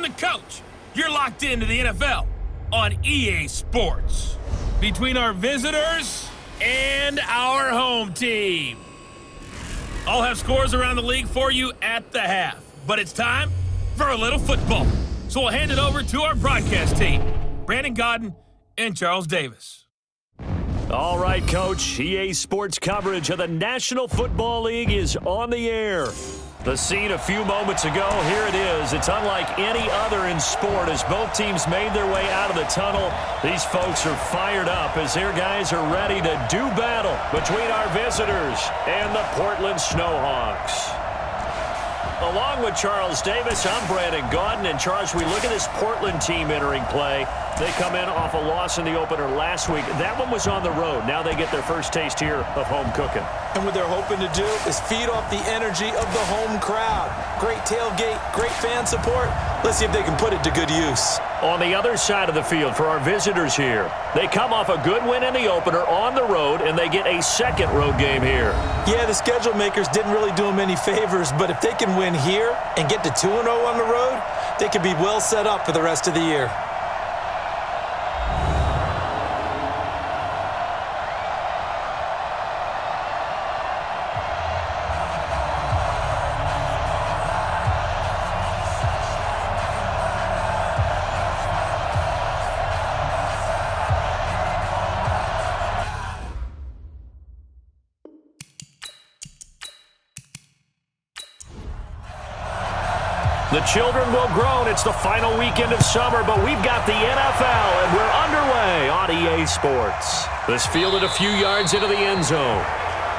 I'm the coach. You're locked into the NFL on EA Sports. Between our visitors and our home team. I'll have scores around the league for you at the half. But it's time for a little football. So we'll hand it over to our broadcast team, Brandon Godden and Charles Davis. All right, Coach. EA Sports coverage of the National Football League is on the air. The scene a few moments ago, here it is. It's unlike any other in sport as both teams made their way out of the tunnel. These folks are fired up as their guys are ready to do battle between our visitors and the Portland Snowhawks. Along with Charles Davis, I'm Brandon Godden. And Charles, we look at this Portland team entering play. They come in off a loss in the opener last week. That one was on the road. Now they get their first taste here of home cooking. And what they're hoping to do is feed off the energy of the home crowd. Great tailgate, great fan support. Let's see if they can put it to good use. On the other side of the field for our visitors here, they come off a good win in the opener on the road, and they get a second road game here. Yeah, the schedule makers didn't really do them any favors, but if they can win here and get to 2-0 on the road, they could be well set up for the rest of the year. The children will groan. It's the final weekend of summer, but we've got the NFL, and we're underway on EA Sports. This fielded a few yards into the end zone.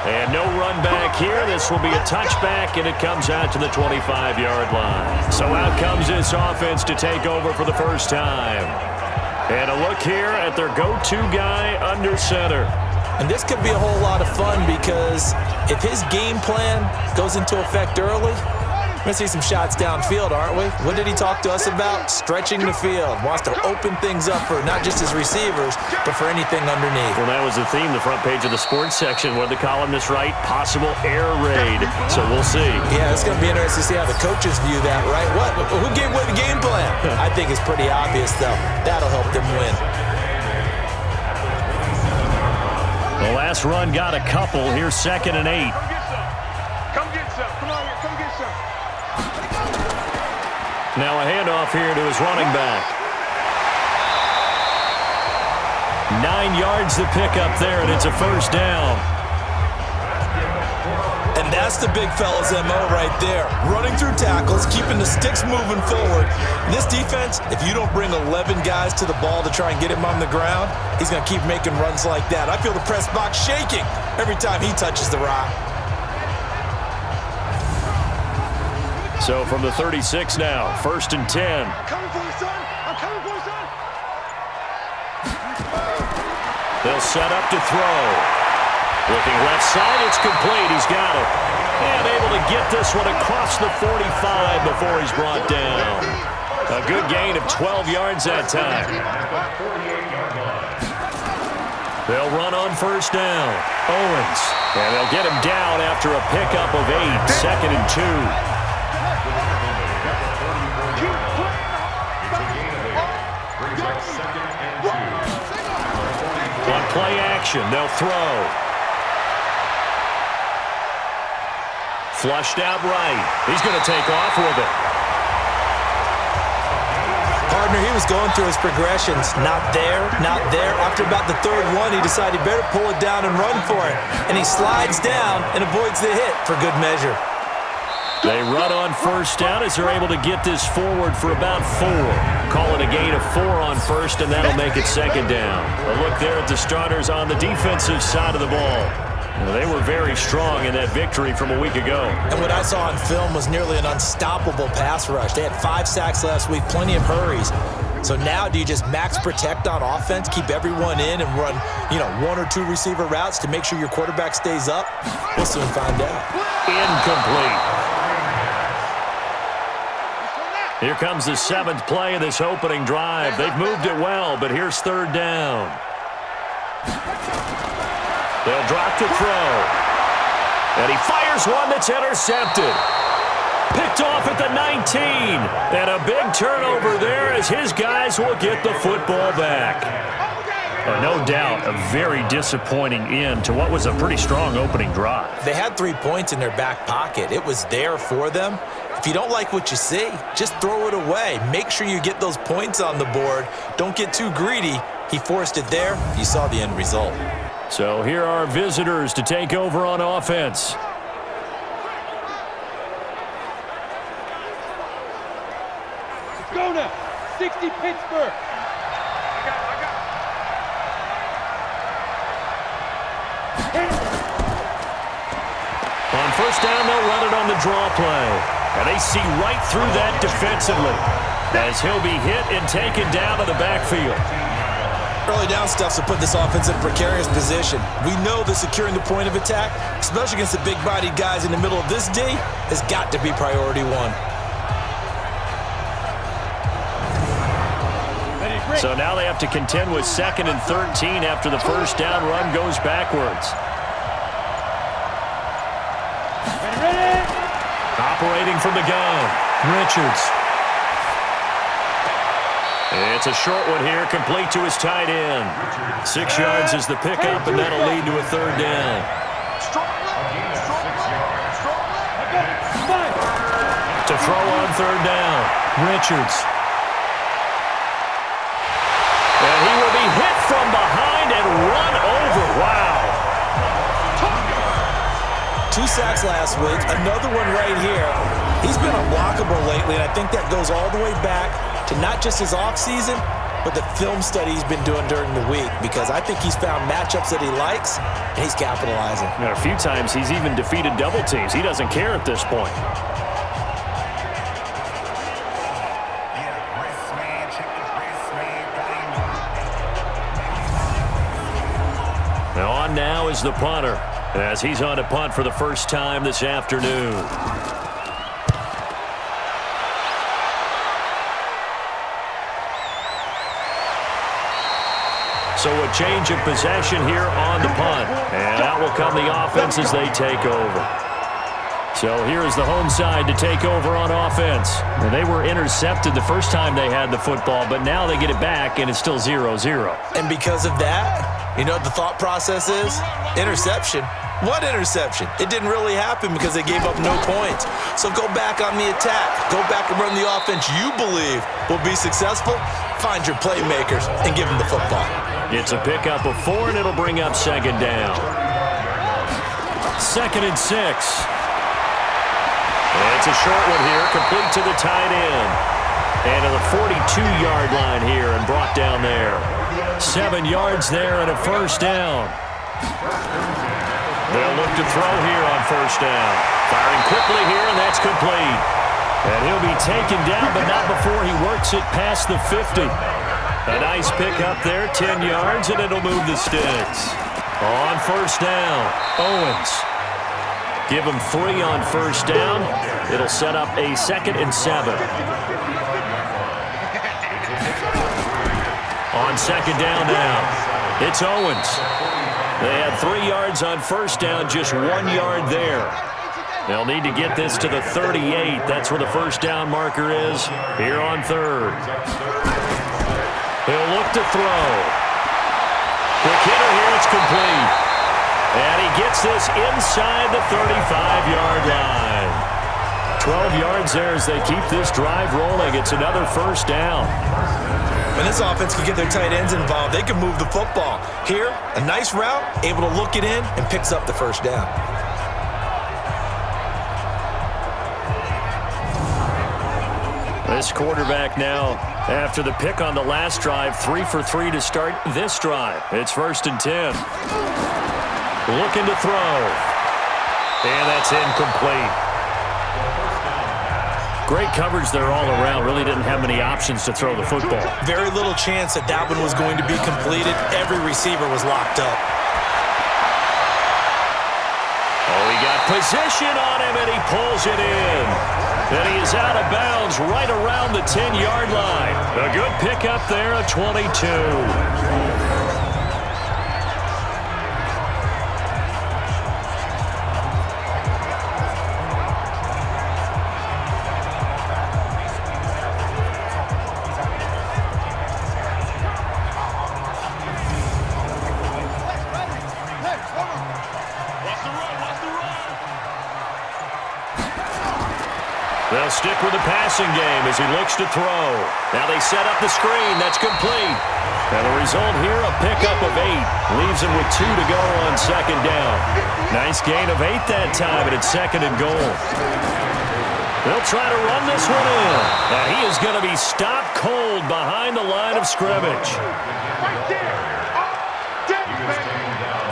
And no run back here. This will be a touchback, and it comes out to the 25-yard line. So out comes this offense to take over for the first time. And a look here at their go-to guy under center. And this could be a whole lot of fun because if his game plan goes into effect early, we're going to see some shots downfield, aren't we? What did he talk to us about? Stretching the field. Wants to open things up for not just his receivers, but for anything underneath. Well, that was the theme, the front page of the sports section, where the columnists write, possible air raid. So we'll see. Yeah, it's going to be interesting to see how the coaches view that, right? Who gave away the game plan? I think it's pretty obvious, though. That'll help them win. The last run got a couple. Here's 2nd and 8. Come get some. Come on here. Come get some. Now a handoff here to his running back. 9 yards to pick up there, and it's a first down. And that's the big fella's MO right there. Running through tackles, keeping the sticks moving forward. This defense, if you don't bring 11 guys to the ball to try and get him on the ground, he's going to keep making runs like that. I feel the press box shaking every time he touches the rock. So from the 36 now, 1st and 10. I'm coming for you, son. I'm coming for you, son. They'll set up to throw. Looking left side, it's complete. He's got it. And able to get this one across the 45 before he's brought down. A good gain of 12 yards that time. They'll run on first down. Owens. And they'll get him down after a pickup of 8. 2nd and 2. On play action, they'll throw. Flushed out right. He's going to take off with it. Partner, he was going through his progressions. Not there, not there. After about the 3rd one, he decided he better pull it down and run for it. And he slides down and avoids the hit for good measure. They run on first down as they're able to get this forward for about 4. Call it a gain of 4 on first, and that'll make it 2nd down. A look there at the starters on the defensive side of the ball. Well, they were very strong in that victory from a week ago. And what I saw on film was nearly an unstoppable pass rush. They had 5 sacks last week, plenty of hurries. So now do you just max protect on offense, keep everyone in, and run, 1 or 2 receiver routes to make sure your quarterback stays up? We'll soon find out. Incomplete. Here comes the 7th play of this opening drive. They've moved it well, but here's 3rd down. They'll drop to throw. And he fires one that's intercepted. Picked picked off at the 19. And a big turnover there as his guys will get the football back. No doubt a very disappointing end to what was a pretty strong opening drive. They had 3 points in their back pocket. It was there for them. If you don't like what you see, just throw it away. Make sure you get those points on the board. Don't get too greedy. He forced it there. You saw the end result. So here are visitors to take over on offense. Let's go now. 60 Pittsburgh. On first down, they'll run it on the draw play. And they see right through that defensively as he'll be hit and taken down to the backfield. Early down stuff to put this offense in a precarious position. We know that securing the point of attack, especially against the big-bodied guys in the middle of this D, has got to be priority one. So now they have to contend with 2nd and 13 after the first down run goes backwards. Operating from the gun, Richards. It's a short one here, complete to his tight end. 6 yards is the pickup, and that'll lead to a 3rd down. To throw on 3rd down, Richards. And he will be hit from behind and run over. Wow. 2 sacks last week, another one right here. He's been unblockable lately, and I think that goes all the way back to not just his offseason, but the film study he's been doing during the week, because I think he's found matchups that he likes, and he's capitalizing. A few times he's even defeated double teams. He doesn't care at this point. Now on now is the punter, as he's on to punt for the first time this afternoon. So a change of possession here on the punt. And out will come the offense as they take over. So here is the home side to take over on offense. And they were intercepted the first time they had the football, but now they get it back, and it's still 0-0. And because of that, you know what the thought process is? Interception. What interception? It didn't really happen because they gave up no points. So go back on the attack. Go back and run the offense you believe will be successful. Find your playmakers and give them the football. It's a pickup of 4, and it'll bring up 2nd down. 2nd and 6. It's a short one here, complete to the tight end. And to the 42-yard line here and brought down there. 7 yards there and a first down. They'll look to throw here on first down. Firing quickly here, and that's complete. And he'll be taken down, but not before he works it past the 50. A nice pickup there, 10 yards, and it'll move the sticks. On first down, Owens. Give him 3 on first down. It'll set up a 2nd and 7. On 2nd down now, it's Owens. They had 3 yards on first down, just 1 yard there. They'll need to get this to the 38. That's where the first down marker is here on 3rd. He'll look to throw. Quick hitter here, it's complete. And he gets this inside the 35-yard line. 12 yards there as they keep this drive rolling. It's another first down. When this offense can get their tight ends involved, they can move the football. Here, a nice route, able to look it in, and picks up the first down. This quarterback now, after the pick on the last drive, 3 for 3 to start this drive. It's 1st and 10. Looking to throw. And that's incomplete. Great coverage there all around. Really didn't have many options to throw the football. Very little chance that that one was going to be completed. Every receiver was locked up. Oh, he got position on him, and he pulls it in. And he is out of bounds right around the 10-yard line. A good pickup there, a 22. They'll stick with the passing game as he looks to throw. Now they set up the screen. That's complete. And the result here, a pickup of 8. Leaves him with 2 to go on second down. Nice gain of 8 that time, and it's second and goal. They'll try to run this one in. And he is going to be stopped cold behind the line of scrimmage.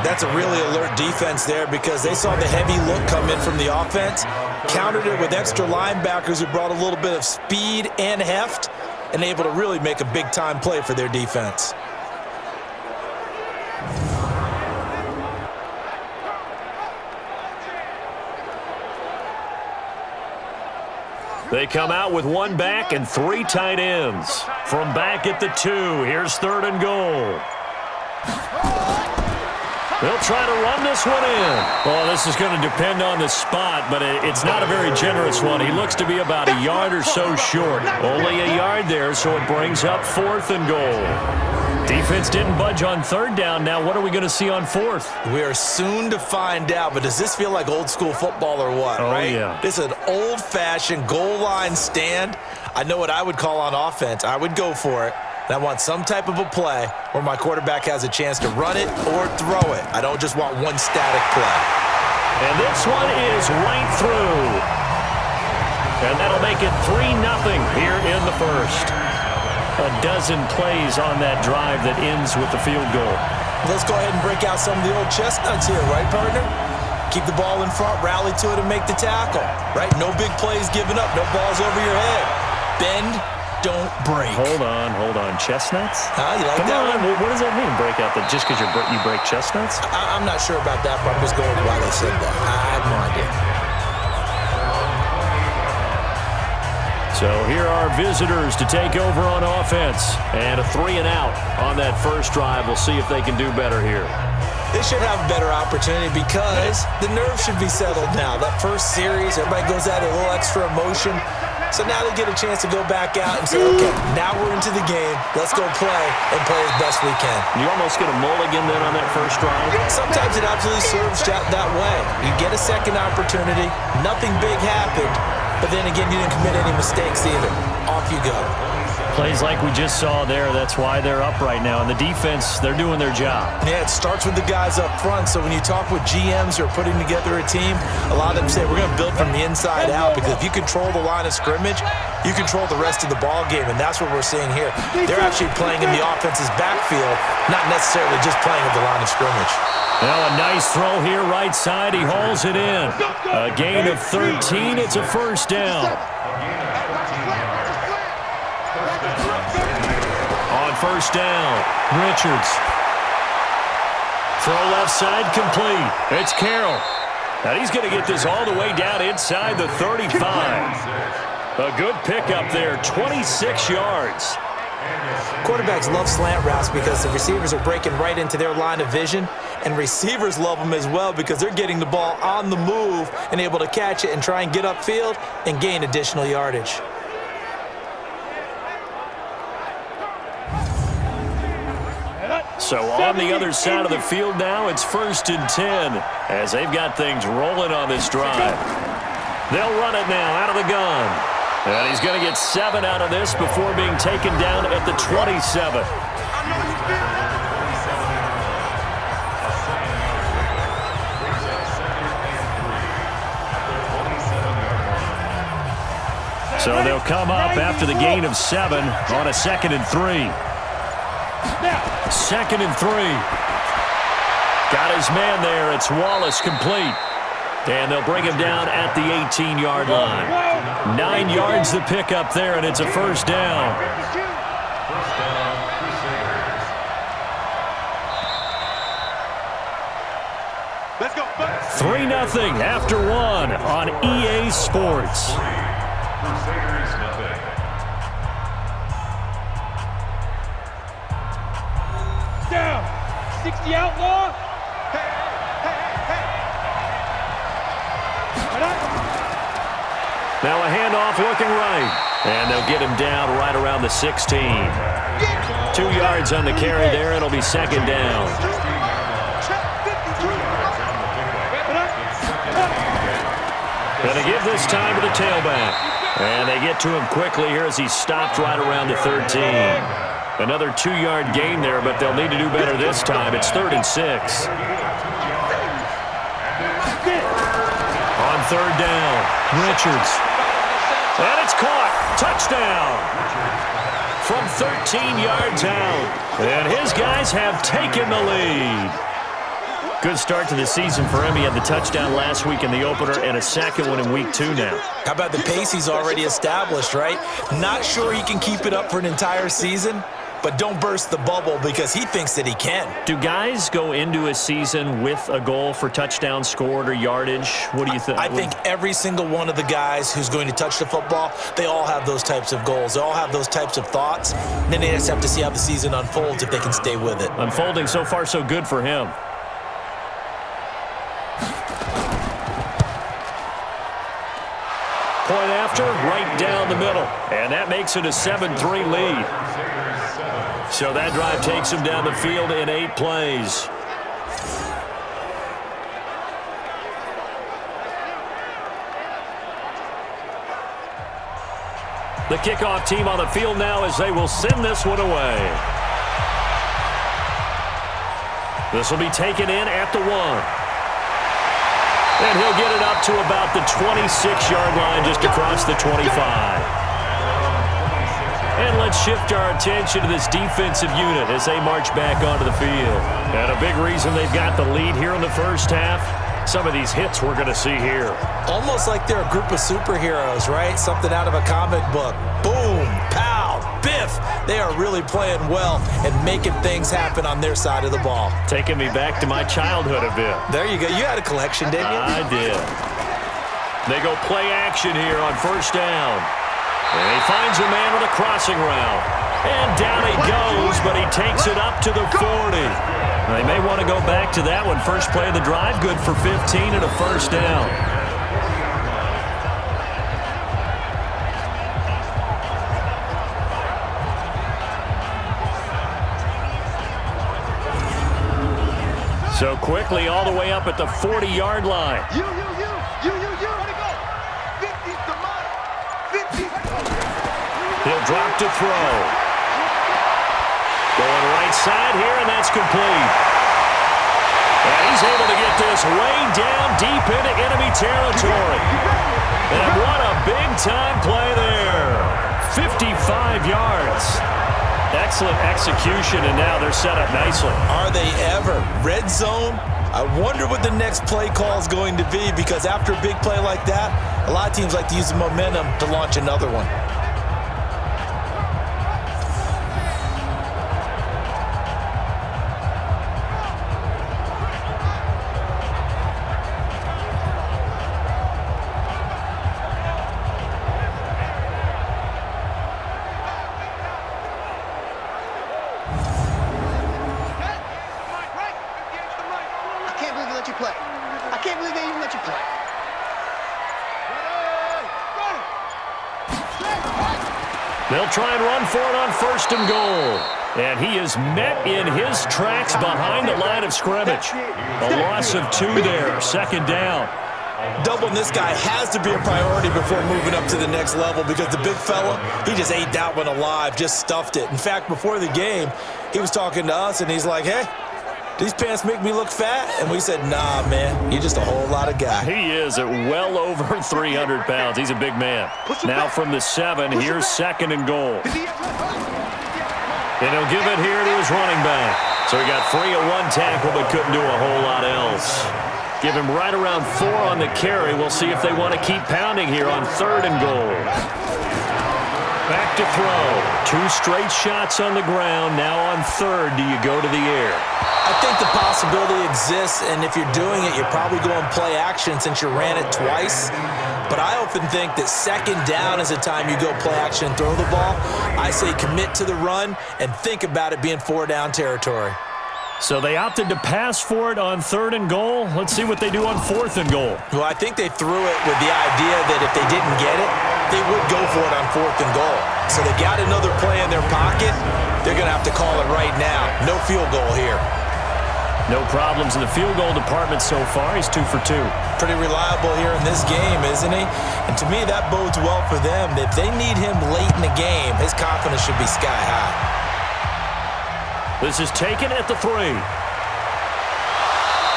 That's a really alert defense there because they saw the heavy look come in from the offense, countered it with extra linebackers who brought a little bit of speed and heft, and able to really make a big-time play for their defense. They come out with 1 back and 3 tight ends. From back at the 2, here's third and goal. They'll try to run this one in. Well, this is going to depend on the spot, but it's not a very generous one. He looks to be about a yard or so short. Only a yard there, so it brings up 4th and goal. Defense didn't budge on 3rd down. Now what are we going to see on 4th? We are soon to find out, but does this feel like old school football or what, right? Yeah. This is an old-fashioned goal line stand. I know what I would call on offense. I would go for it. I want some type of a play where my quarterback has a chance to run it or throw it. I don't just want one static play. And this one is right through. And that'll make it 3-0 here in the first. A dozen plays on that drive that ends with the field goal. Let's go ahead and break out some of the old chestnuts here, right, partner? Keep the ball in front, rally to it, and make the tackle, right? No big plays given up, no balls over your head. Bend, don't break. Hold on. Chestnuts? You like Come that on. one? What does that mean, break out? That just because you break chestnuts? I'm not sure about that, but I'm just going with why they said that. I have no idea. So here are visitors to take over on offense. And a 3-and-out on that first drive. We'll see if they can do better here. They should have a better opportunity because the nerves should be settled now. That first series, everybody goes at it, a little extra emotion. So now they get a chance to go back out and say, okay, now we're into the game. Let's go play and play as best we can. You almost get a mulligan then on that first drive? Sometimes it absolutely serves that way. You get a second opportunity. Nothing big happened. But then again, you didn't commit any mistakes either. Off you go. Plays like we just saw there. That's why they're up right now. And the defense, they're doing their job. Yeah, it starts with the guys up front. So when you talk with GMs who are putting together a team, a lot of them say we're going to build from the inside out because if you control the line of scrimmage, you control the rest of the ball game, and that's what we're seeing here. They're actually playing in the offense's backfield, not necessarily just playing at the line of scrimmage. Now a nice throw here right side. He hauls it in. A gain of 13. It's a first down. On first down, Richards. Throw left side complete. It's Carroll. And he's going to get this all the way down inside the 35. A good pickup there, 26 yards. Quarterbacks love slant routes because the receivers are breaking right into their line of vision, and receivers love them as well because they're getting the ball on the move and able to catch it and try and get upfield and gain additional yardage. So on the other side of the field now, it's 1st and 10 as they've got things rolling on this drive. They'll run it now out of the gun. And he's going to get 7 out of this before being taken down at the 27. So they'll come up after the gain of 7 on a 2nd and 3. 2nd and 3. Got his man there. It's Wallace complete. And they'll bring him down at the 18-yard line. 9 yards to pick up there, and it's a first down. Let's go. 3-0 after 1 on EA Sports. Crusaders nothing. Down. 60 outlaw. Now a handoff looking right. And they'll get him down right around the 16. 2 yards on the carry there. It'll be second down. Going to give this time to the tailback. And they get to him quickly here as he stopped right around the 13. Another 2-yard gain there, but they'll need to do better this time. It's 3rd and 6. On 3rd down, Richards. And it's caught. Touchdown. From 13 yards out. And his guys have taken the lead. Good start to the season for him. He had the touchdown last week in the opener and a second one in week 2 now. How about the pace he's already established, right? Not sure he can keep it up for an entire season, but don't burst the bubble because he thinks that he can. Do guys go into a season with a goal for touchdown scored or yardage? What do you think? I think every single one of the guys who's going to touch the football, they all have those types of goals. They all have those types of thoughts. And then they just have to see how the season unfolds if they can stay with it. Unfolding so far so good for him. Point after, right down the middle. And that makes it a 7-3 lead. So that drive takes him down the field in 8 plays. The kickoff team on the field now as they will send this one away. This will be taken in at the 1. And he'll get it up to about the 26-yard line just across the 25. And let's shift our attention to this defensive unit as they march back onto the field. And a big reason they've got the lead here in the first half, some of these hits we're going to see here. Almost like they're a group of superheroes, right? Something out of a comic book. Boom, pow, biff. They are really playing well and making things happen on their side of the ball. Taking me back to my childhood a bit. There you go. You had a collection, didn't you? I did. They go play action here on 1st down. And he finds a man with a crossing route. And down he goes, but he takes it up to the 40. They may want to go back to that one. First play of the drive, good for 15 and a 1st down. So quickly all the way up at the 40-yard line. You. Ready, go. 50's the mark. 50. He'll drop to throw. Going right side here, and that's complete. And he's able to get this way down deep into enemy territory. And what a big-time play there. 55 yards. Excellent execution, and now they're set up nicely. Are they ever? Red zone? I wonder what the next play call is going to be because after a big play like that, a lot of teams like to use the momentum to launch another one. They'll try and run for it on 1st and goal. And he is met in his tracks behind the line of scrimmage. A loss of 2 there, 2nd down. Doubling this guy has to be a priority before moving up to the next level because the big fella, he just ate that one alive, just stuffed it. In fact, before the game, he was talking to us, and he's like, hey, these pants make me look fat? And we said, nah, man, you're just a whole lot of guy. He is at well over 300 pounds. He's a big man. Now from the 7, here's 2nd and goal. And he'll give it here to his running back. So he got free of 1 tackle but couldn't do a whole lot else. Give him right around 4 on the carry. We'll see if they want to keep pounding here on 3rd and goal. Back to throw. 2 straight shots on the ground. Now on 3rd, do you go to the air? I think the possibility exists, and if you're doing it, you're probably going play action since you ran it twice. But I often think that 2nd down is a time you go play action and throw the ball. I say commit to the run and think about it being 4-down territory. So they opted to pass for it on 3rd and goal. Let's see what they do on 4th and goal. Well, I think they threw it with the idea that if they didn't get it, they would go for it on 4th and goal. So they got another play in their pocket. They're going to have to call it right now. No field goal here. No problems in the field goal department so far. He's 2 for 2. Pretty reliable here in this game, isn't he? And to me, that bodes well for them. If they need him late in the game, his confidence should be sky high. This is taken at the 3.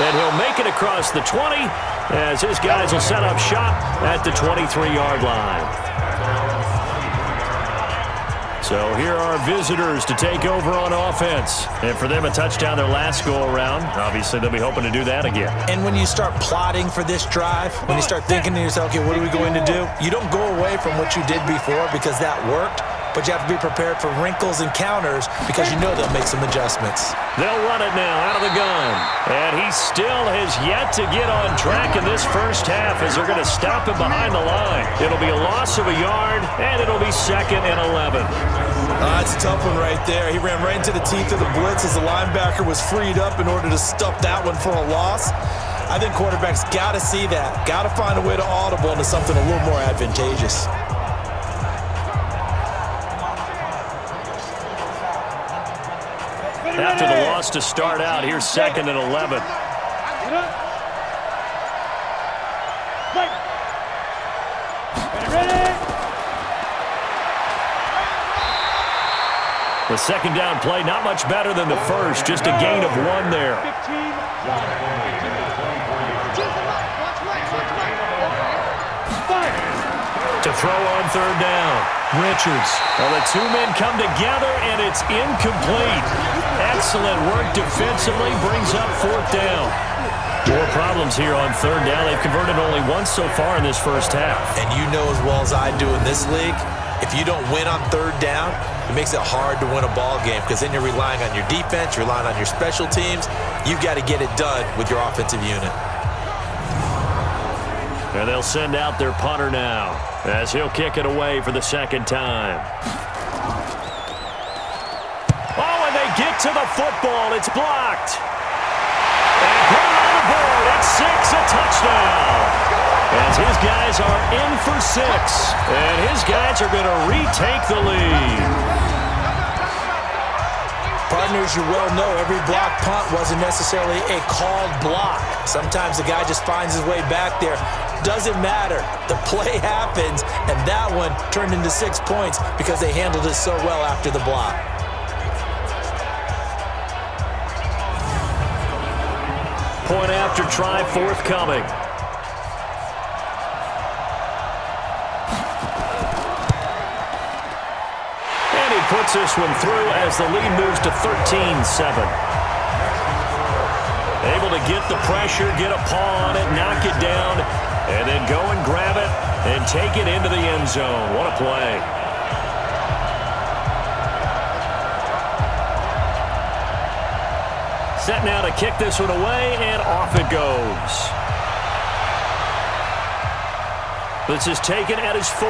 And he'll make it across the 20 as his guys will set up shop at the 23-yard line. So here are visitors to take over on offense. And for them, a touchdown their last go-around. Obviously, they'll be hoping to do that again. And when you start plotting for this drive, when you start thinking to yourself, okay, what are we going to do? You don't go away from what you did before because that worked. But you have to be prepared for wrinkles and counters because you know they'll make some adjustments. They'll run it now out of the gun. And he still has yet to get on track in this first half as they're going to stop him behind the line. It'll be a loss of a yard, and it'll be 2nd and 11. It's a tough one right there. He ran right into the teeth of the blitz as the linebacker was freed up in order to stuff that one for a loss. I think quarterbacks got to see that. Got to find a way to audible into something a little more advantageous. After the loss to start out, here's 2nd and 11. The second down play, not much better than the first, just a gain of 1 there. To throw on 3rd down, Richards. Well, the two men come together, and it's incomplete. Excellent work defensively, brings up 4th down. More problems here on 3rd down. They've converted only once so far in this first half. And you know as well as I do in this league, if you don't win on 3rd down, it makes it hard to win a ball game because then you're relying on your defense, you're relying on your special teams. You've got to get it done with your offensive unit. And they'll send out their punter now as he'll kick it away for the 2nd time. Oh, and they get to the football. It's blocked. And put it on the board at 6, a touchdown. As his guys are in for 6. And his guys are going to retake the lead. Partners, you well know every block punt wasn't necessarily a called block. Sometimes the guy just finds his way back there. Doesn't matter. The play happens, and that one turned into 6 points because they handled it so well after the block. Point after try forthcoming. Puts this one through as the lead moves to 13-7. Able to get the pressure, get a paw on it, knock it down, and then go and grab it and take it into the end zone. What a play. Set now to kick this one away, and off it goes. This is taken at his 4.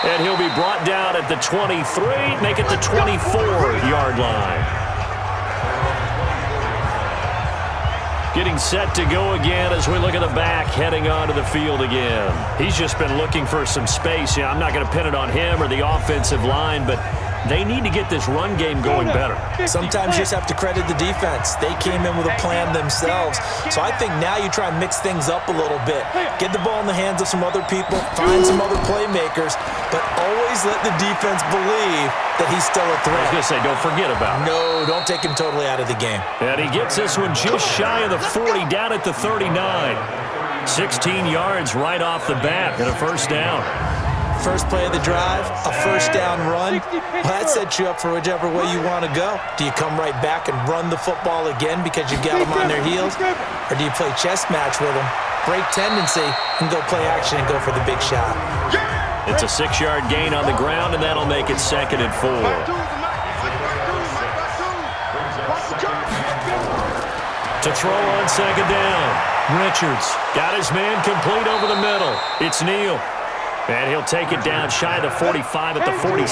And he'll be brought down at the 23, make it the 24-yard line. Getting set to go again as we look at the back heading onto the field again. He's just been looking for some space. Yeah, I'm not going to pin it on him or the offensive line, but they need to get this run game going better. Sometimes you just have to credit the defense. They came in with a plan themselves. So I think now you try and mix things up a little bit. Get the ball in the hands of some other people, find some other playmakers, but always let the defense believe that he's still a threat. I was going to say, don't forget about it. No, don't take him totally out of the game. And he gets this one just shy of the 40, down at the 39. 16 yards right off the bat and a first down. First play of the drive, a first down run. Well, that sets you up for whichever way you want to go. Do you come right back and run the football again because you've got them on their heels? Or do you play chess match with them, break tendency, and go play action and go for the big shot? It's a 6-yard gain on the ground, and that'll make it 2nd and 4. To throw on 2nd down. Richards got his man complete over the middle. It's Neal. And he'll take it down shy of the 45 at the 46.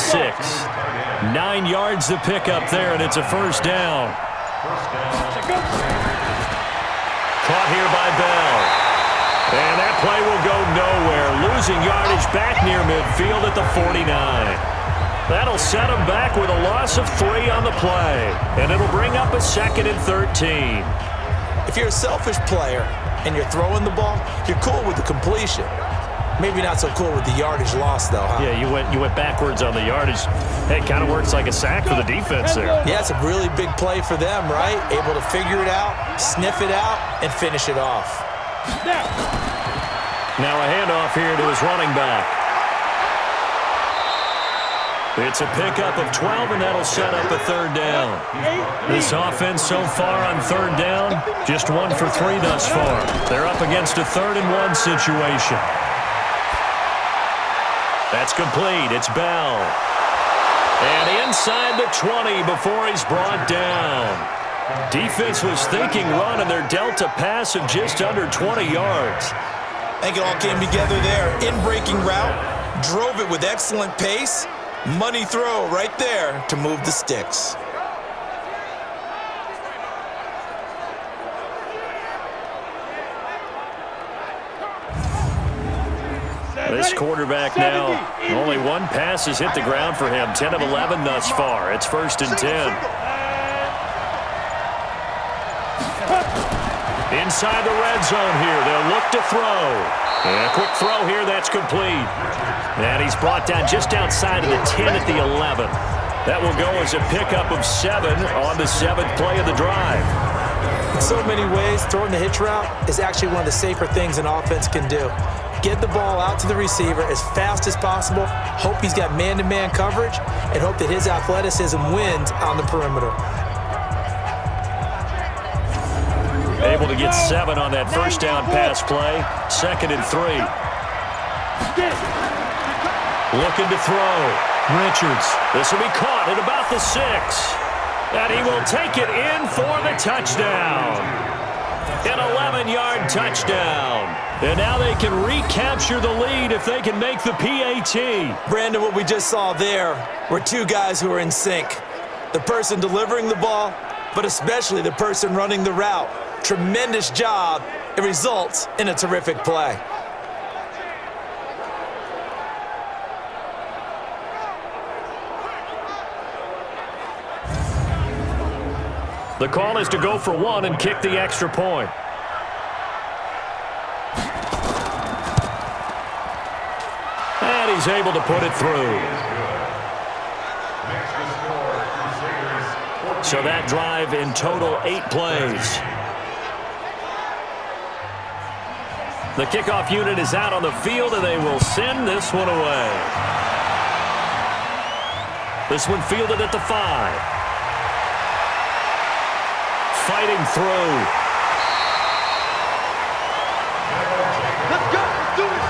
9 yards to pick up there, and it's a first down. Caught here by Bell. And that play will go nowhere. Losing yardage back near midfield at the 49. That'll set them back with a loss of 3 on the play. And it'll bring up a 2nd and 13. If you're a selfish player and you're throwing the ball, you're cool with the completion. Maybe not so cool with the yardage loss, though, huh? Yeah, you went backwards on the yardage. Hey, it kind of works like a sack for the defense there. Yeah, it's a really big play for them, right? Able to figure it out, sniff it out, and finish it off. Now a handoff here to his running back. It's a pickup of 12, and that'll set up a 3rd down. This offense so far on 3rd down, just 1 for 3 thus far. They're up against a 3rd and 1 situation. That's complete. It's Bell. And inside the 20 before he's brought down. Defense was thinking run, and they're dealt a pass of just under 20 yards. I think it all came together there. In-breaking route, drove it with excellent pace. Money throw right there to move the sticks. This quarterback now, only 1 pass has hit the ground for him. 10 of 11 thus far. It's 1st and 10. Inside the red zone here. They'll look to throw. And a quick throw here. That's complete. And he's brought down just outside of the 10 at the 11. That will go as a pickup of 7 on the 7th play of the drive. In so many ways, throwing the hitch route is actually one of the safer things an offense can do. Get the ball out to the receiver as fast as possible, hope he's got man-to-man coverage, and hope that his athleticism wins on the perimeter. Able to get 7 on that 1st down pass play. 2nd and 3. Looking to throw. Richards. This will be caught at about the 6. And he will take it in for the touchdown. An 11-yard touchdown. And now they can recapture the lead if they can make the PAT. Brandon, what we just saw there were 2 guys who are in sync. The person delivering the ball, but especially the person running the route. Tremendous job. It results in a terrific play. The call is to go for 1 and kick the extra point. And he's able to put it through. So that drive in total 8 plays. The kickoff unit is out on the field, and they will send this one away. This one fielded at the 5. Fighting through. Let's go. Let's do it.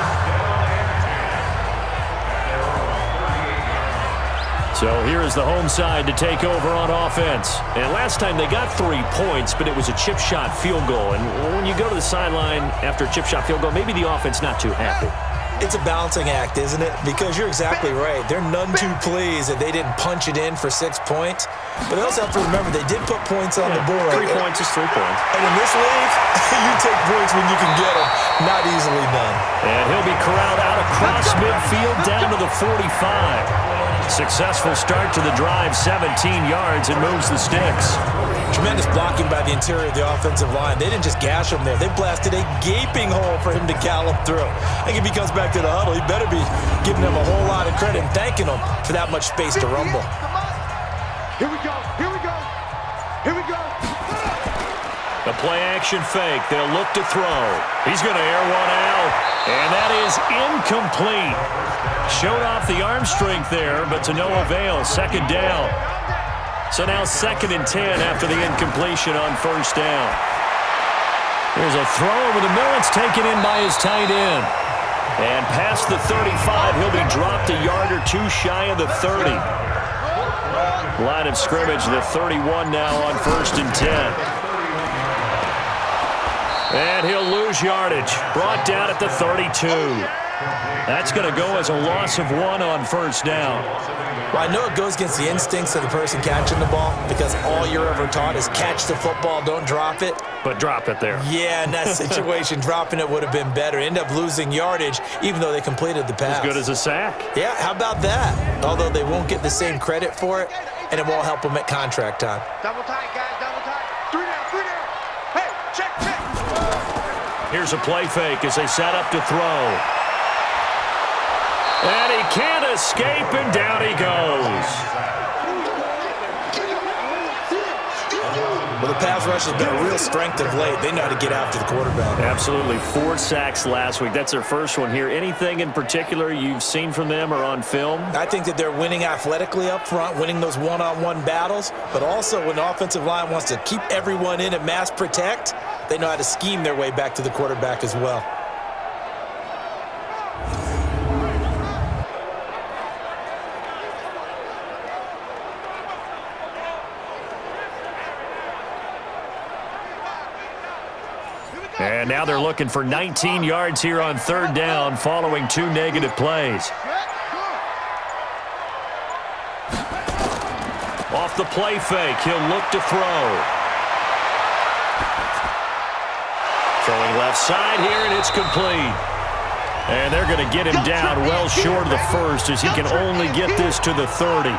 So here is the home side to take over on offense. And last time they got 3 points, but it was a chip shot field goal. And when you go to the sideline after a chip shot field goal, maybe the offense not too happy. It's a balancing act, isn't it? Because you're exactly right. They're none too pleased that they didn't punch it in for 6 points. But they also have to remember they did put points on the board. 3 points is 3 points. And in this league, you take points when you can get them. Not easily done. And he'll be corralled out across midfield down to the 45. Successful start to the drive, 17 yards, and moves the sticks. Tremendous blocking by the interior of the offensive line. They didn't just gash him there. They blasted a gaping hole for him to gallop through. I think if he comes back to the huddle, he better be giving them a whole lot of credit and thanking them for that much space to rumble. Here we go. Here we go. Here we go. The play-action fake. They'll look to throw. He's going to air one out, and that is incomplete. Showed off the arm strength there, but to no avail. 2nd down. So now 2nd and 10 after the incompletion on 1st down. There's a throw over the middle. It's taken in by his tight end. And past the 35, he'll be dropped a yard or 2 shy of the 30. Line of scrimmage, the 31 now on 1st and 10. And he'll lose yardage. Brought down at the 32. That's going to go as a loss of 1 on first down. Well, I know it goes against the instincts of the person catching the ball because all you're ever taught is catch the football, don't drop it. But drop it there. Yeah, in that situation, dropping it would have been better. End up losing yardage, even though they completed the pass. As good as a sack. Yeah, how about that? Although they won't get the same credit for it, and it won't help them at contract time. Double tight, guys, double tight. 3 down, 3 down. Hey, check. Here's a play fake as they set up to throw. And he can't escape, and down he goes. Well, the pass rush has been a real strength of late. They know how to get after the quarterback. Absolutely. 4 sacks last week. That's their first one here. Anything in particular you've seen from them or on film? I think that they're winning athletically up front, winning those one-on-one battles, but also when the offensive line wants to keep everyone in and mass protect, they know how to scheme their way back to the quarterback as well. And now they're looking for 19 yards here on third down following 2 negative plays. Off the play fake, he'll look to throw. Throwing left side here, and it's complete. And they're going to get him down well short of the first as he can only get this to the 30.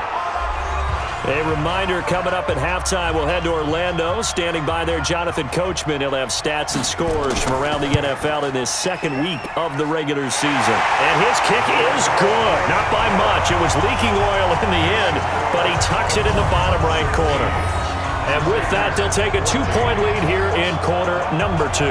A reminder coming up at halftime, we'll head to Orlando. Standing by there, Jonathan Coachman. He'll have stats and scores from around the NFL in his second week of the regular season. And his kick is good. Not by much. It was leaking oil in the end, but he tucks it in the bottom right corner. And with that, they'll take a 2-point lead here in quarter number 2.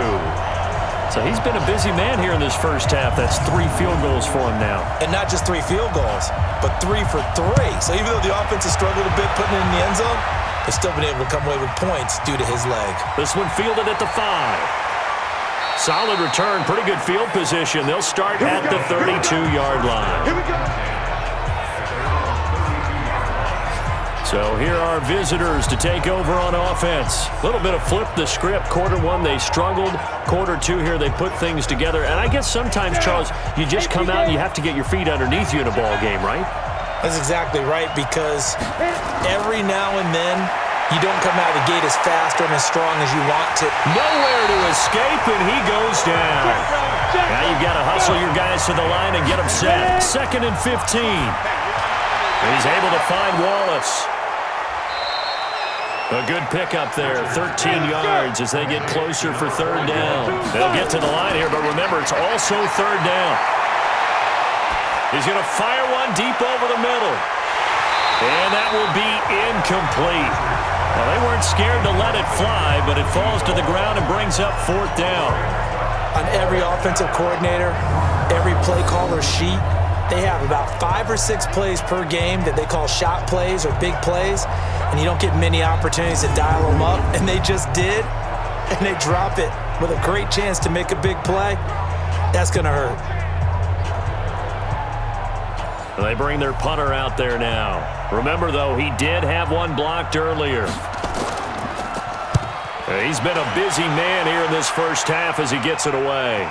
So he's been a busy man here in this first half. That's 3 field goals for him now. And not just 3 field goals, but 3 for 3. So even though the offense has struggled a bit putting it in the end zone, they've still been able to come away with points due to his leg. This one fielded at the 5. Solid return, pretty good field position. They'll start at the 32-yard line. Here we go. So here are visitors to take over on offense. A little bit of flip the script. Quarter 1, they struggled. Quarter 2 here, they put things together. And I guess sometimes, Charles, you just come out and you have to get your feet underneath you in a ball game, right? That's exactly right, because every now and then you don't come out of the gate as fast and as strong as you want to. Nowhere to escape, and he goes down. Now you've got to hustle your guys to the line and get them set. 2nd and 15. He's able to find Wallace. A good pickup there, 13 yards as they get closer for third down. They'll get to the line here, but remember, it's also third down. He's going to fire one deep over the middle. And that will be incomplete. Well, they weren't scared to let it fly, but it falls to the ground and brings up 4th down. On every offensive coordinator, every play caller sheet, they have about 5 or 6 plays per game that they call shot plays or big plays, and you don't get many opportunities to dial them up, and they just did, and they drop it with a great chance to make a big play. That's going to hurt. They bring their punter out there now. Remember, though, he did have one blocked earlier. He's been a busy man here in this first half as he gets it away.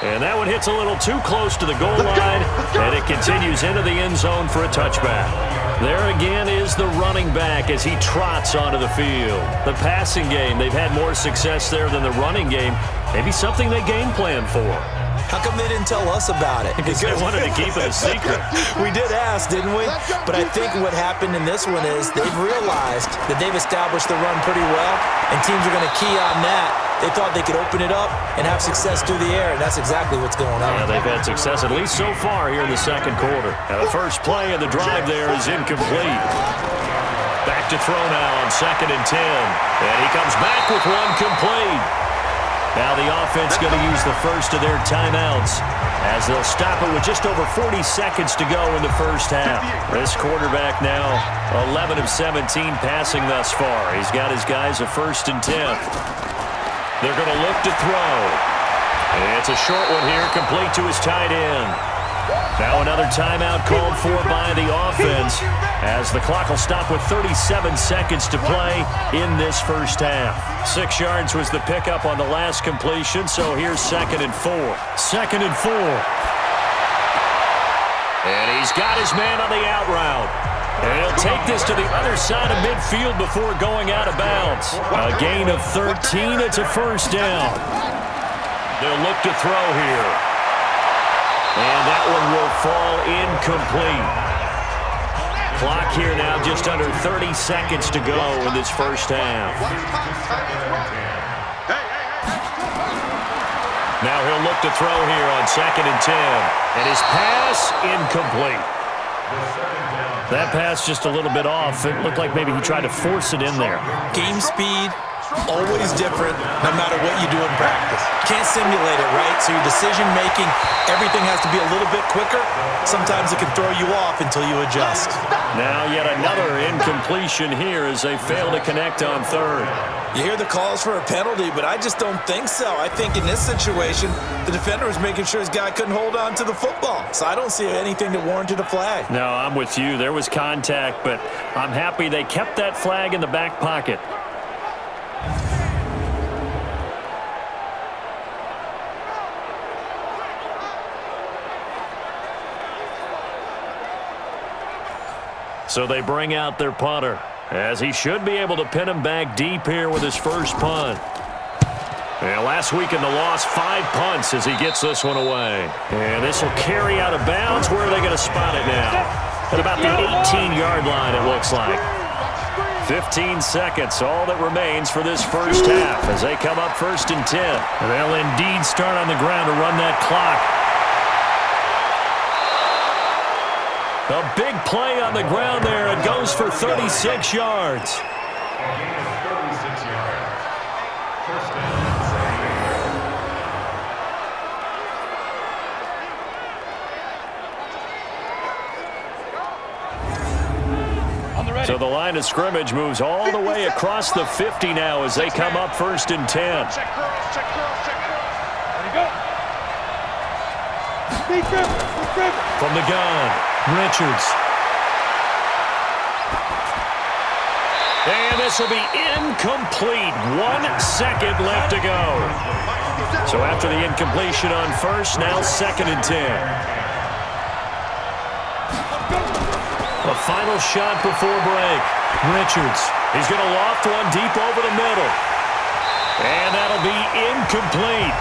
And that one hits a little too close to the goal line, and it continues into the end zone for a touchback. There again is the running back as he trots onto the field. The passing game, they've had more success there than the running game. Maybe something they game plan for. How come they didn't tell us about it? Because they wanted to keep it a secret. We did ask, didn't we? But I think what happened in this one is they've realized that they've established the run pretty well, and teams are going to key on that. They thought they could open it up and have success through the air, and that's exactly what's going on. Yeah, they've had success, at least so far, here in the second quarter. Now, the first play of the drive there is incomplete. Back to throw now on 2nd and 10. And he comes back with one complete. Now the offense going to use the first of their timeouts as they'll stop it with just over 40 seconds to go in the first half. This quarterback now 11 of 17 passing thus far. He's got his guys a 1st and 10. They're going to look to throw. And it's a short one here, complete to his tight end. Now another timeout called for by the offense as the clock will stop with 37 seconds to play in this first half. 6 yards was the pickup on the last completion, so here's 2nd and 4. 2nd and 4. And he's got his man on the out route. And he'll take this to the other side of midfield before going out of bounds. A gain of 13. It's a first down. They'll look to throw here. And that one will fall incomplete. Clock here now just under 30 seconds to go in this first half. Now he'll look to throw here on 2nd and 10. And his pass incomplete. That pass just a little bit off. It looked like maybe he tried to force it in there. Game speed, always different no matter what you do in practice. Can't simulate it, right? So your decision-making, everything has to be a little bit quicker. Sometimes it can throw you off until you adjust. Now yet another incompletion here as they fail to connect on 3rd. You hear the calls for a penalty, but I just don't think so. I think in this situation, the defender was making sure his guy couldn't hold on to the football. So I don't see anything that warranted a flag. No, I'm with you. There was contact, but I'm happy they kept that flag in the back pocket. So they bring out their punter, as he should be able to pin him back deep here with his first punt. And last week in the loss, 5 punts as he gets this one away. And this will carry out of bounds. Where are they going to spot it now? At about the 18-yard line, it looks like. 15 seconds, all that remains for this first half as they come up 1st and 10. And they'll indeed start on the ground to run that clock. A big play on the ground there. It goes for 36 yards. So the line of scrimmage moves all the way across the 50 now as they come up 1st and 10. Check girls, check girls, check girls. There you go. From the gun, Richards. And this will be incomplete. 1 second left to go. So after the incompletion on 1st, now 2nd and 10. A final shot before break. Richards. He's going to loft one deep over the middle. And that'll be incomplete.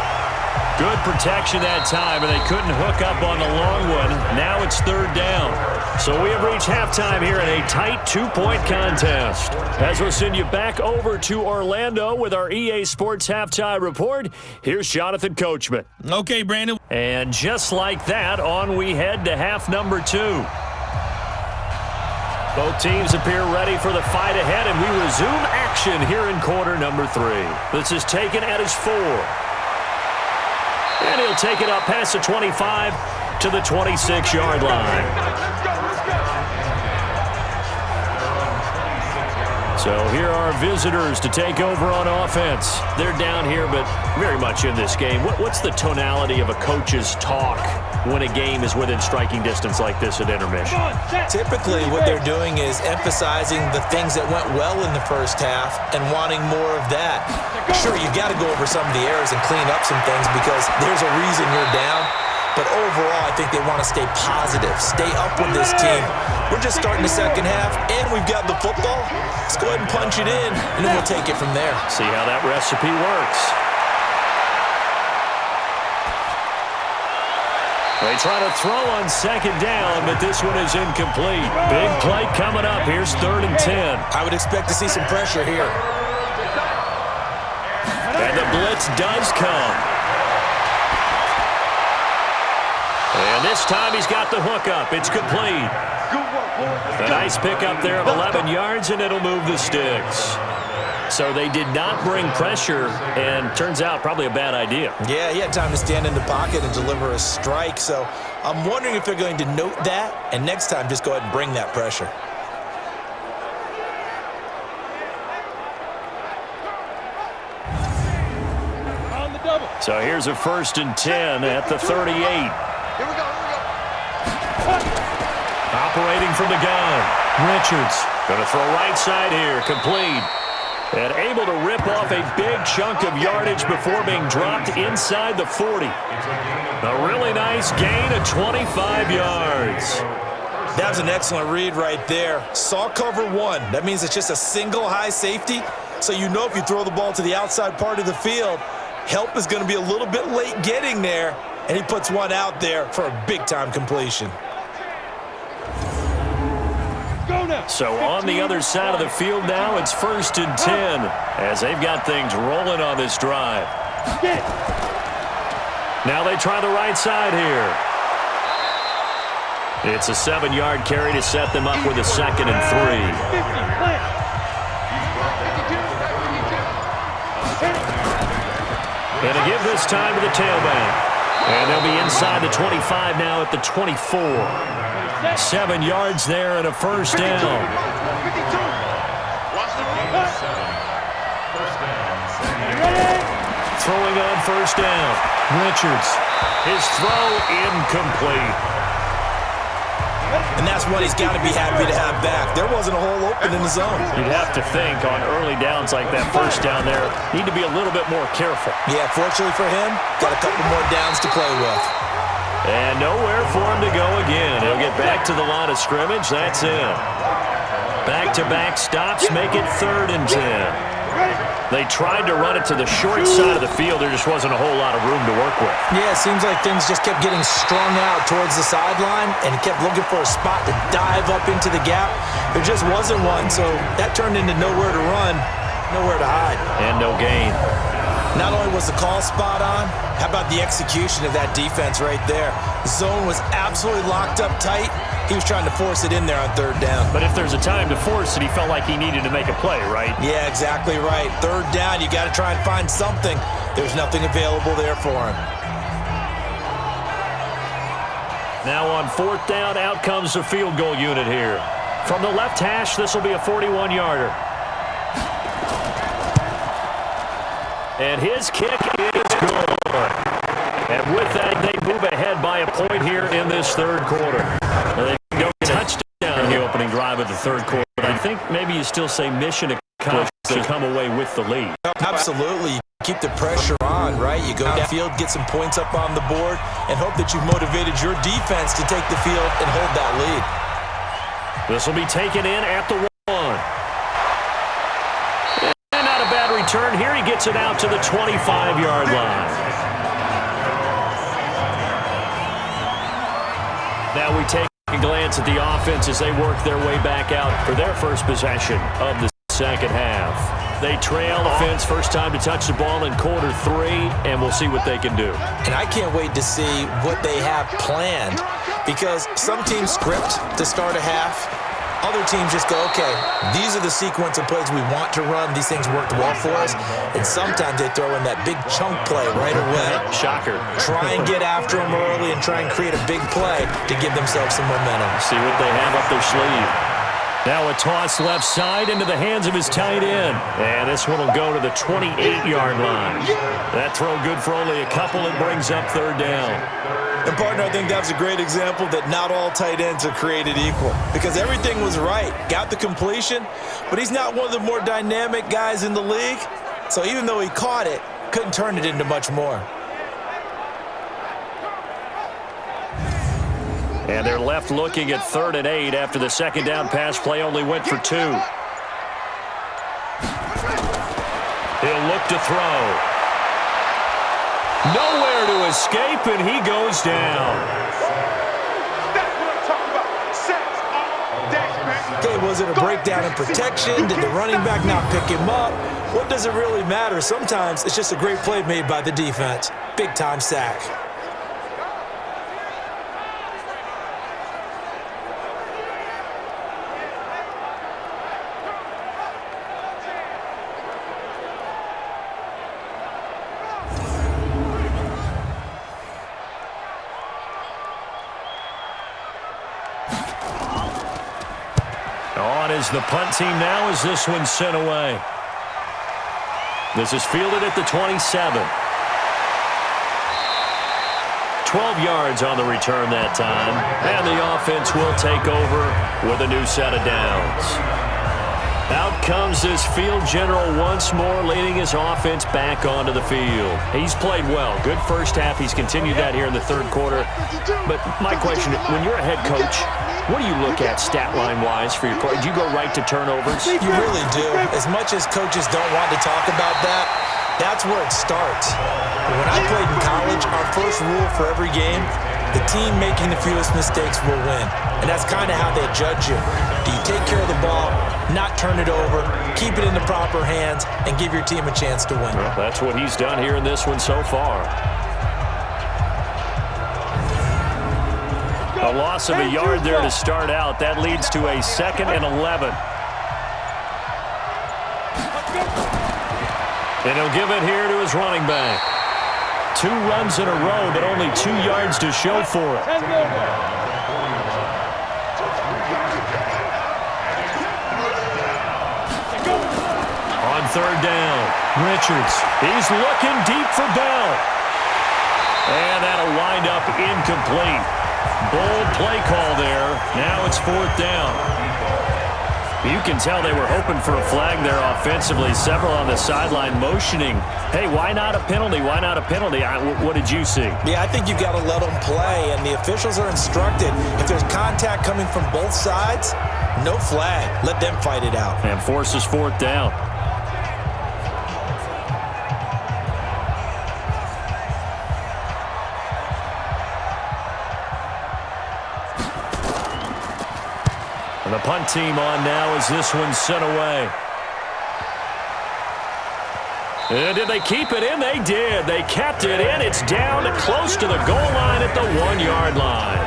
Good protection that time, and they couldn't hook up on the long one. Now it's 3rd down. So we have reached halftime here in a tight 2-point contest. As we'll send you back over to Orlando with our EA Sports Halftime Report, here's Jonathan Coachman. Okay, Brandon. And just like that, on we head to half number 2. Both teams appear ready for the fight ahead, and we resume action here in quarter number 3. This is taken at his 4. And he'll take it up past the 25 to the 26-yard line. So here are visitors to take over on offense. They're down here, but very much in this game. What's the tonality of a coach's talk when a game is within striking distance like this at intermission? Typically, what they're doing is emphasizing the things that went well in the first half and wanting more of that. Sure, you've got to go over some of the errors and clean up some things because there's a reason you're down. But overall, I think they want to stay positive, stay up with this team. We're just starting the second half, and we've got the football. Let's go ahead and punch it in, and then we'll take it from there. See how that recipe works. They try to throw on 2nd down, but this one is incomplete. Big play coming up. Here's 3rd and 10. I would expect to see some pressure here. And the blitz does come. And this time he's got the hookup. It's complete. A nice pickup there of 11 yards, and it'll move the sticks. So they did not bring pressure, and turns out probably a bad idea. Yeah, he had time to stand in the pocket and deliver a strike. So I'm wondering if they're going to note that, and next time just go ahead and bring that pressure. So here's a 1st and 10 at the 38. Here we go. operating from the gun. Richards going to throw right side here. Complete. And able to rip off a big chunk of yardage before being dropped inside the 40. A really nice gain of 25 yards. That was an excellent read right there. Saw cover one. That means it's just a single high safety. So you know if you throw the ball to the outside part of the field, help is going to be a little bit late getting there. And he puts one out there for a big-time completion. So on the other side of the field now, it's 1st and 10 as they've got things rolling on this drive. Now they try the right side here. It's a 7-yard carry to set them up with a 2nd and 3. And to give this time to the tailback. And they'll be inside the 25 now at the 24. 7 yards there and a 1st down. Throwing on 1st down. Richards. His throw incomplete. And that's what he's got to be happy to have back. There wasn't a hole open in the zone. You'd have to think on early downs like that 1st down there, need to be a little bit more careful. Yeah, fortunately for him, got a couple more downs to play with. And nowhere for him to go again. He'll get back to the line of scrimmage. That's it. Back-to-back stops make it 3rd and 10. They tried to run it to the short side of the field. There just wasn't a whole lot of room to work with. Yeah, it seems like things just kept getting strung out towards the sideline, and he kept looking for a spot to dive up into the gap. There just wasn't one, so that turned into nowhere to run, nowhere to hide. And no gain. Not only was the call spot on, how about the execution of that defense right there? The zone was absolutely locked up tight. He was trying to force it in there on 3rd down. But if there's a time to force it, he felt like he needed to make a play, right? Yeah, exactly right. 3rd down, you got to try and find something. There's nothing available there for him. Now on 4th down, out comes the field goal unit here. From the left hash, this will be a 41-yarder. And his kick is good. And with that, they move ahead by a point here in this 3rd quarter. They go touchdown in the opening drive of the 3rd quarter. I think maybe you still say mission accomplished to come away with the lead. Absolutely. Keep the pressure on, right? You go downfield, get some points up on the board, and hope that you've motivated your defense to take the field and hold that lead. This will be taken in at the 1. And not a bad return here. He gets it out to the 25-yard line. Now we take a glance at the offense as they work their way back out for their first possession of the 2nd half. They trail offense, first time to touch the ball in quarter 3, and we'll see what they can do. And I can't wait to see what they have planned, because some teams script to start a half. Other teams just go, okay, these are the sequence of plays we want to run. These things worked well for us. And sometimes they throw in that big chunk play right away. Shocker. Try and get after them early and try and create a big play to give themselves some momentum. See what they have up their sleeve. Now a toss left side into the hands of his tight end. And this one will go to the 28-yard line. That throw good for only a couple. It brings up 3rd down. And, partner, I think that was a great example that not all tight ends are created equal, because everything was right. Got the completion, but he's not one of the more dynamic guys in the league. So even though he caught it, couldn't turn it into much more. And they're left looking at 3rd and 8 after the 2nd down pass play only went for 2. He'll look to throw. Nowhere to escape, and he goes down. That's what I'm talking about. Sacks all day, man. Okay, was it a breakdown in protection? Did the running back not pick him up? What does it really matter? Sometimes it's just a great play made by the defense. Big-time sack. On is the punt team now as this one's sent away. This is fielded at the 27. 12 yards on the return that time. And the offense will take over with a new set of downs. Out comes this field general once more, leading his offense back onto the field. He's played well. Good first half. He's continued that here in the third quarter. But my question, when you're a head coach, what do you look at stat line-wise for your play? Do you go right to turnovers? You really do. As much as coaches don't want to talk about that, that's where it starts. When I played in college, our first rule for every game, the team making the fewest mistakes will win. And that's kind of how they judge you. Do you take care of the ball, not turn it over, keep it in the proper hands, and give your team a chance to win? Well, that's what he's done here in this one so far. A loss of a yard there to start out. That leads to a 2nd and 11. And he'll give it here to his running back. 2 runs in a row, but only 2 yards to show for it. On 3rd down, Richards. He's looking deep for Bell. And that'll wind up incomplete. Bold play call there. Now it's 4th down. You can tell they were hoping for a flag there offensively. Several on the sideline motioning. Hey, why not a penalty? Why not a penalty? What did you see? Yeah, I think you got to let them play, and the officials are instructed. If there's contact coming from both sides, no flag. Let them fight it out. And forces 4th down. And the punt team on now as this one's sent away. And did they keep it in? They did. They kept it in. It's down close to the goal line at the 1-yard line.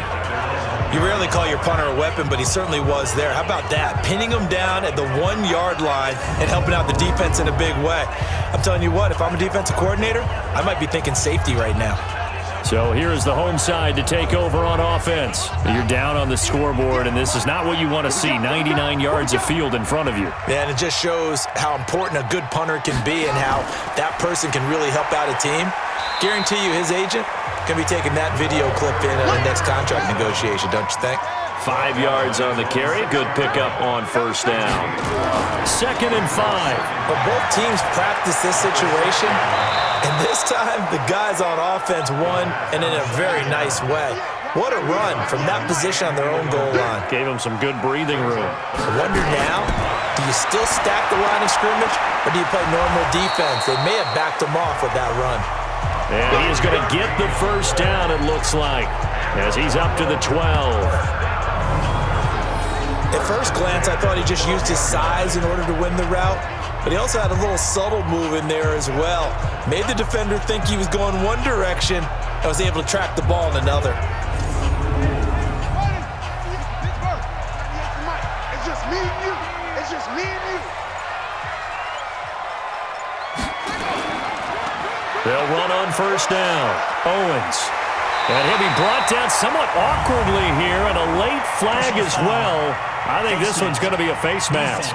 You rarely call your punter a weapon, but he certainly was there. How about that? Pinning him down at the 1-yard line and helping out the defense in a big way. I'm telling you what, if I'm a defensive coordinator, I might be thinking safety right now. So here is the home side to take over on offense. You're down on the scoreboard, and this is not what you want to see, 99 yards of field in front of you. Yeah, and it just shows how important a good punter can be and how that person can really help out a team. Guarantee you his agent can be taking that video clip in the next contract negotiation, don't you think? 5 yards on the carry. Good pickup on 1st down. 2nd and 5. But both teams practice this situation. And this time, the guys on offense won, and in a very nice way. What a run from that position on their own goal line. Gave them some good breathing room. I wonder now, do you still stack the line of scrimmage, or do you play normal defense? They may have backed them off with that run. And he is going to get the 1st down, it looks like, as he's up to the 12. At first glance, I thought he just used his size in order to win the route. But he also had a little subtle move in there as well. Made the defender think he was going one direction and was able to track the ball in another. It's just me and you. It's just me and you. They'll run on 1st down. Owens. And he'll be brought down somewhat awkwardly here, and a late flag as well. I think this one's going to be a face mask.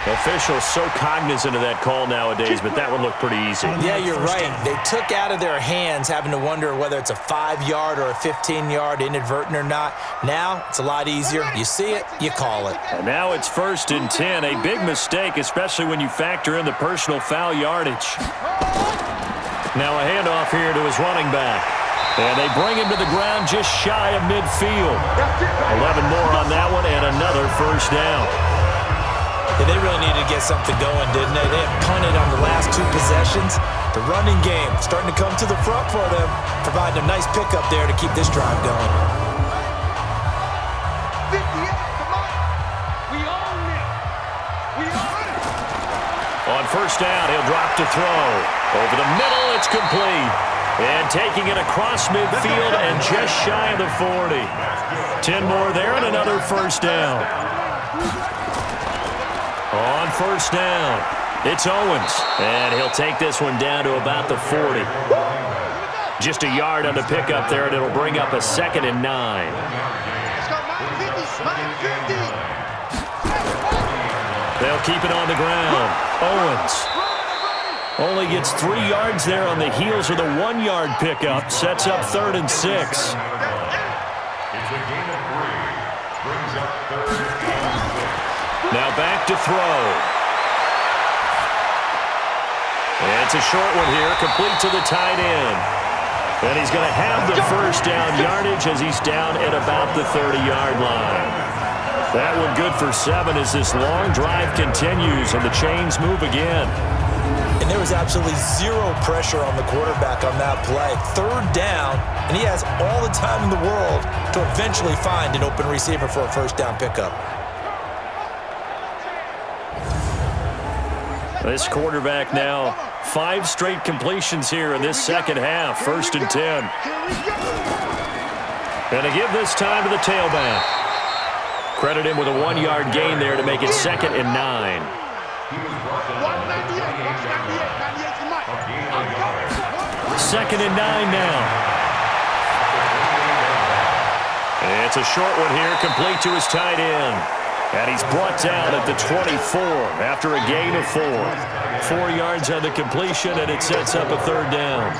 Officials so cognizant of that call nowadays, but that would look pretty easy. Yeah, you're right. They took out of their hands having to wonder whether it's a 5-yard or a 15-yard inadvertent or not. Now, it's a lot easier. You see it, you call it. And now it's 1st and 10. A big mistake, especially when you factor in the personal foul yardage. Now a handoff here to his running back. And they bring him to the ground just shy of midfield. 11 more on that one and another 1st down. Yeah, they really needed to get something going, didn't they? They had punted on the last 2 possessions. The running game starting to come to the front for them, providing a nice pickup there to keep this drive going. 58, come on. We own it. We own it. On 1st down, he'll drop to throw. Over the middle, it's complete. And taking it across midfield and just shy of the 40. 10 more there and another 1st down. On 1st down, it's Owens. And he'll take this one down to about the 40. Just a yard on the pickup there, and it'll bring up a 2nd and 9. Let's go, 950. They'll keep it on the ground. Owens. Only gets 3 yards there on the heels of the 1-yard pickup. Sets up 3rd and 6. It's a gain of 3. Brings up 3rd and 6. Now back to throw. And it's a short one here, complete to the tight end. And he's going to have the first down yardage as he's down at about the 30-yard line. That one good for 7 as this long drive continues and the chains move again. And there was absolutely zero pressure on the quarterback on that play. 3rd down, and he has all the time in the world to eventually find an open receiver for a first down pickup. This quarterback now 5 straight completions here in this second half. 1st and 10. And to give this time to the tailback. Credit him with a 1-yard gain there to make it 2nd and 9. 2nd and 9 now. And it's a short one here, complete to his tight end. And he's brought down at the 24 after a gain of 4. 4 yards on the completion, and it sets up a 3rd down.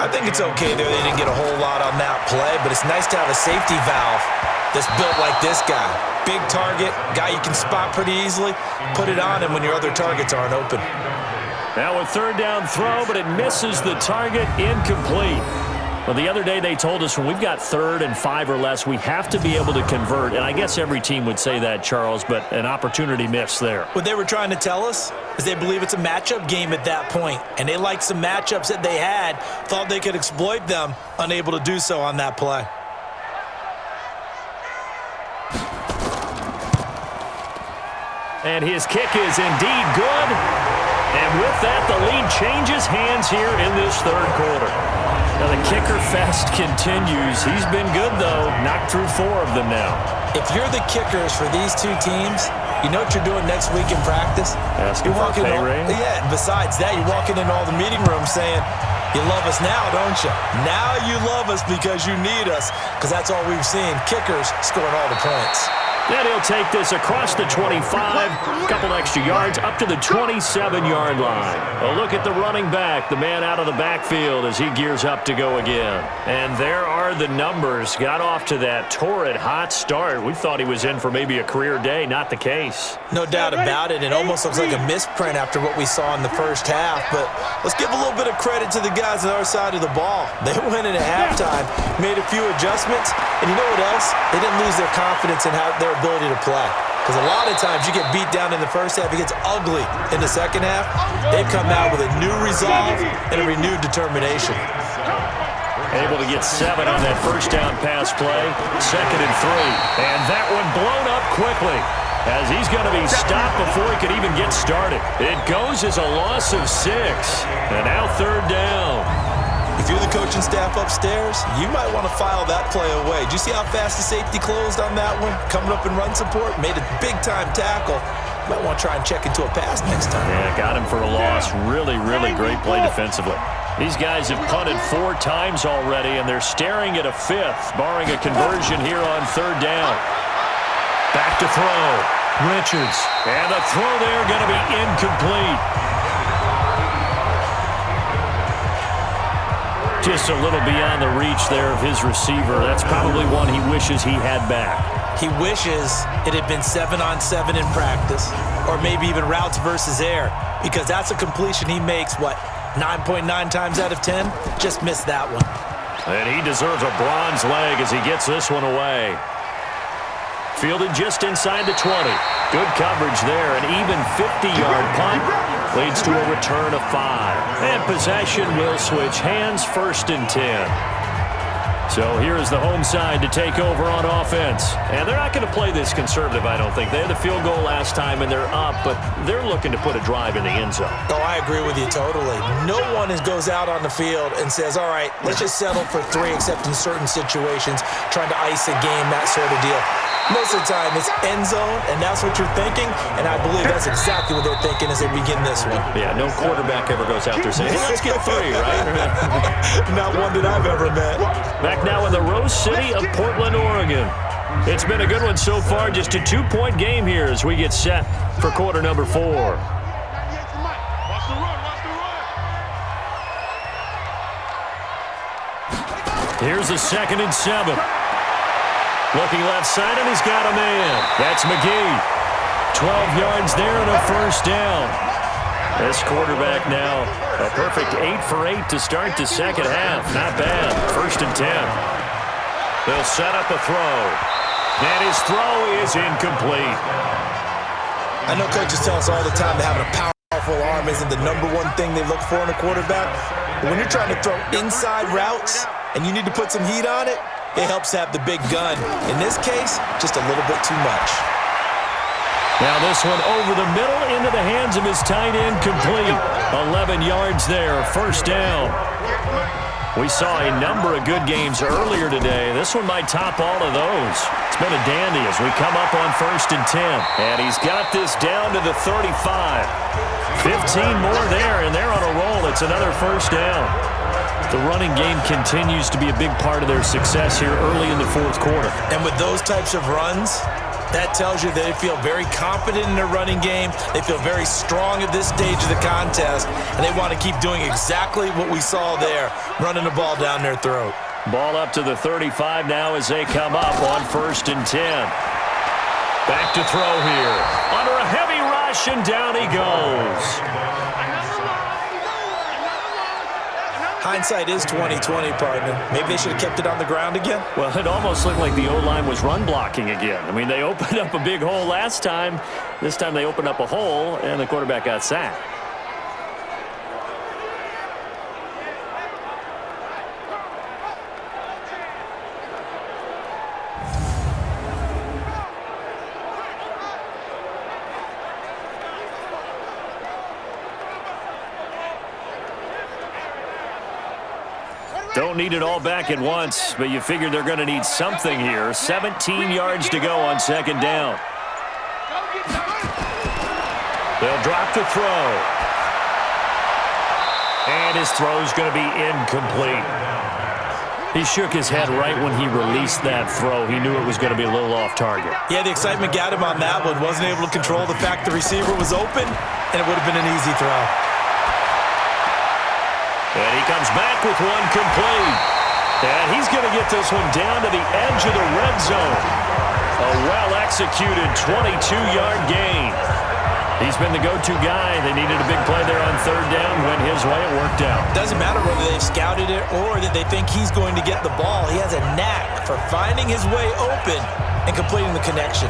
I think it's okay there. They didn't get a whole lot on that play, but it's nice to have a safety valve that's built like this guy. Big target, guy you can spot pretty easily. Put it on him when your other targets aren't open. Now a 3rd down throw, but it misses the target, incomplete. Well, the other day they told us when we've got 3rd and 5 or less, we have to be able to convert. And I guess every team would say that, Charles, but an opportunity missed there. What they were trying to tell us is they believe it's a matchup game at that point, and they liked some matchups that they had, thought they could exploit them, unable to do so on that play. And his kick is indeed good. And with that, the lead changes hands here in this 3rd quarter. Now the kicker fest continues. He's been good, though. Knocked through 4 of them now. If you're the kickers for these 2 teams, you know what you're doing next week in practice? Asking for a pay raise? Yeah, besides that, you're walking in all the meeting rooms saying, you love us now, don't you? Now you love us because you need us, because that's all we've seen. Kickers scoring all the points. And he'll take this across the 25, couple extra yards, up to the 27-yard line. A look at the running back, the man out of the backfield as he gears up to go again. And there are the numbers. Got off to that torrid hot start. We thought he was in for maybe a career day. Not the case. No doubt about it. It almost looks like a misprint after what we saw in the first half. But let's give a little bit of credit to the guys on our side of the ball. They went in at halftime, made a few adjustments, and you know what else? They didn't lose their confidence in their ability to play. Because a lot of times you get beat down in the first half, it gets ugly in the second half. They've come out with a new resolve and a renewed determination. Able to get 7 on that first down pass play. 2nd and 3. And that one blown up quickly as he's going to be stopped before he could even get started. It goes as a loss of 6. And now 3rd down. If you're the coaching staff upstairs, you might want to file that play away. Did you see how fast the safety closed on that one? Coming up in run support, made a big-time tackle. You might want to try and check into a pass next time. Yeah, got him for a loss. Really, really great play defensively. These guys have punted 4 times already, and they're staring at a 5th, barring a conversion here on 3rd down. Back to throw. Richards. And the throw there going to be incomplete. Just a little beyond the reach there of his receiver. That's probably one he wishes he had back. He wishes it had been 7-on-7 in practice, or maybe even routes versus air, because that's a completion he makes, 9.9 times out of 10? Just missed that one. And he deserves a bronze leg as he gets this one away. Fielded just inside the 20. Good coverage there. An even 50-yard punt leads to a return of 5. And possession will switch hands, 1st and 10. So here is the home side to take over on offense. And they're not going to play this conservative, I don't think. They had the field goal last time, and they're up, but they're looking to put a drive in the end zone. Oh, I agree with you totally. No one goes out on the field and says, all right, let's just settle for 3, except in certain situations, trying to ice a game, that sort of deal. Most of the time, it's end zone, and that's what you're thinking, and I believe that's exactly what they're thinking as they begin this one. Yeah, no quarterback ever goes out there saying, hey, let's get 3, right? Not one that I've ever met. Back now in the Rose City of Portland, Oregon. It's been a good one so far, just a 2-point game here as we get set for quarter number 4. Here's a 2nd and 7. Looking left side, and he's got a man. That's McGee. 12 yards there and a first down. This quarterback now, a perfect 8 for 8 to start the second half. Not bad. 1st and 10. They'll set up a throw. And his throw is incomplete. I know coaches tell us all the time that having a powerful arm isn't the #1 thing they look for in a quarterback. But when you're trying to throw inside routes and you need to put some heat on it, it helps to have the big gun. In this case, just a little bit too much. Now this one over the middle into the hands of his tight end, complete. 11 yards there, first down. We saw a number of good games earlier today. This one might top all of those. It's been a dandy as we come up on 1st and 10. And he's got this down to the 35. 15 more there, and they're on a roll. It's another first down. The running game continues to be a big part of their success here early in the 4th quarter. And with those types of runs, that tells you they feel very confident in their running game. They feel very strong at this stage of the contest, and they want to keep doing exactly what we saw there, running the ball down their throat. Ball up to the 35 now as they come up on 1st and 10. Back to throw here. Under a heavy rush, and down he goes. Hindsight is 20/20, partner. Maybe they should have kept it on the ground again. Well, it almost looked like the O-line was run blocking again. I mean, they opened up a big hole last time. This time they opened up a hole, and the quarterback got sacked. Don't need it all back at once, but you figure they're going to need something here. 17 yards to go on 2nd down. They'll drop the throw. And his throw's going to be incomplete. He shook his head right when he released that throw. He knew it was going to be a little off target. Yeah, the excitement got him on that one. Wasn't able to control the fact the receiver was open, and it would have been an easy throw. And he comes back with one complete. And he's going to get this one down to the edge of the red zone. A well-executed 22-yard gain. He's been the go-to guy. They needed a big play there on 3rd down. Went his way. It worked out. Doesn't matter whether they've scouted it or that they think he's going to get the ball. He has a knack for finding his way open and completing the connection.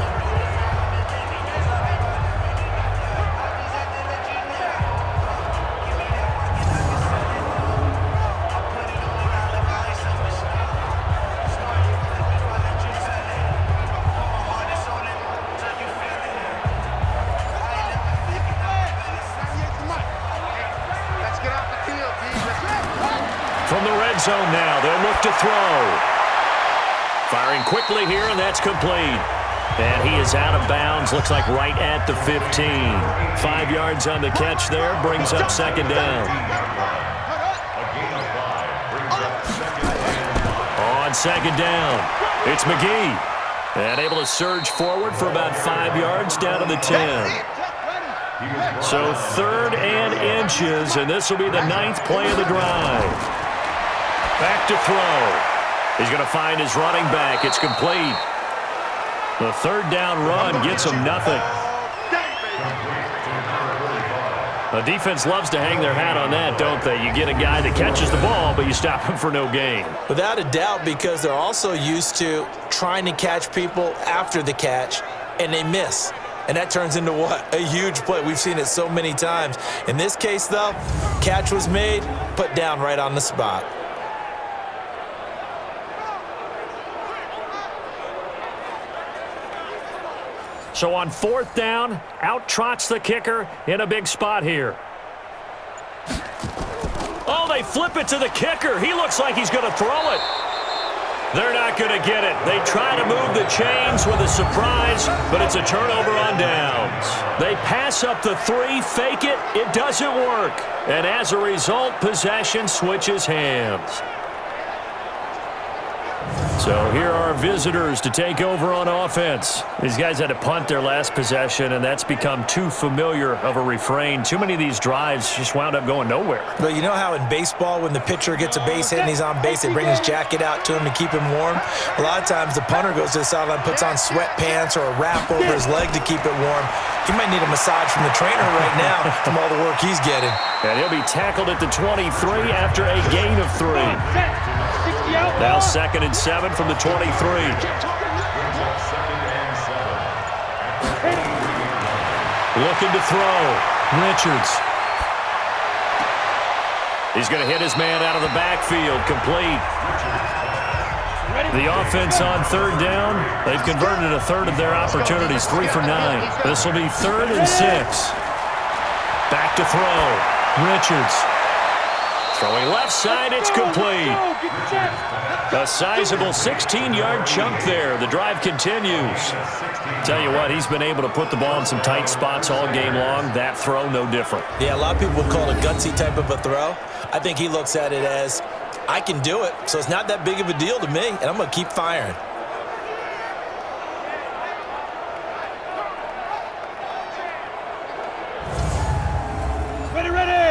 From the red zone now, they'll look to throw. Firing quickly here, and that's complete. And he is out of bounds, looks like right at the 15. 5 yards on the catch there, brings up 2nd down. On 2nd down, it's McGee. And able to surge forward for about 5 yards down to the 10. So 3rd and inches, and this will be the 9th play of the drive. Back to throw. He's going to find his running back. It's complete. The 3rd down run gets him nothing. The defense loves to hang their hat on that, don't they? You get a guy that catches the ball, but you stop him for no gain. Without a doubt, because they're also used to trying to catch people after the catch, and they miss. And that turns into what? A huge play. We've seen it so many times. In this case, though, catch was made, put down right on the spot. So on 4th down, out trots the kicker in a big spot here. Oh, they flip it to the kicker. He looks like he's going to throw it. They're not going to get it. They try to move the chains with a surprise, but it's a turnover on downs. They pass up the 3, fake it. It doesn't work. And as a result, possession switches hands. So here are visitors to take over on offense. These guys had to punt their last possession, and that's become too familiar of a refrain. Too many of these drives just wound up going nowhere. But you know how in baseball, when the pitcher gets a base hit and he's on base, they bring his jacket out to him to keep him warm? A lot of times the punter goes to the sideline, puts on sweatpants or a wrap over his leg to keep it warm. He might need a massage from the trainer right now from all the work he's getting. And he'll be tackled at the 23 after a gain of 3. Now 2nd and 7 from the 23. Looking to throw. Richards. He's going to hit his man out of the backfield. Complete. The offense on 3rd down. They've converted a third of their opportunities. 3 for 9. This will be 3rd and 6. Back to throw. Richards. Throwing left side, it's complete. A sizable 16-yard chunk there. The drive continues. Tell you what, he's been able to put the ball in some tight spots all game long. That throw, no different. Yeah, a lot of people would call it a gutsy type of a throw. I think he looks at it as, I can do it, so it's not that big of a deal to me, and I'm going to keep firing.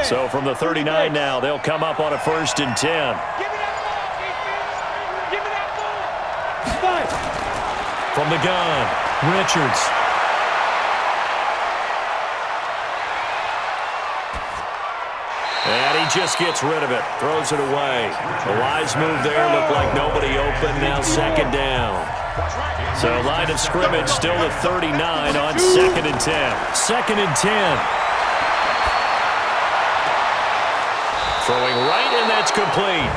So from the 39 now, they'll come up on a 1st and 10. Give me that ball, defense! Give me that ball! 5. From the gun, Richards. And he just gets rid of it, throws it away. A wise move there, looked like nobody open, now 2nd down. So line of scrimmage still at 39 on 2nd and 10. 2nd and 10. Throwing right, and that's complete.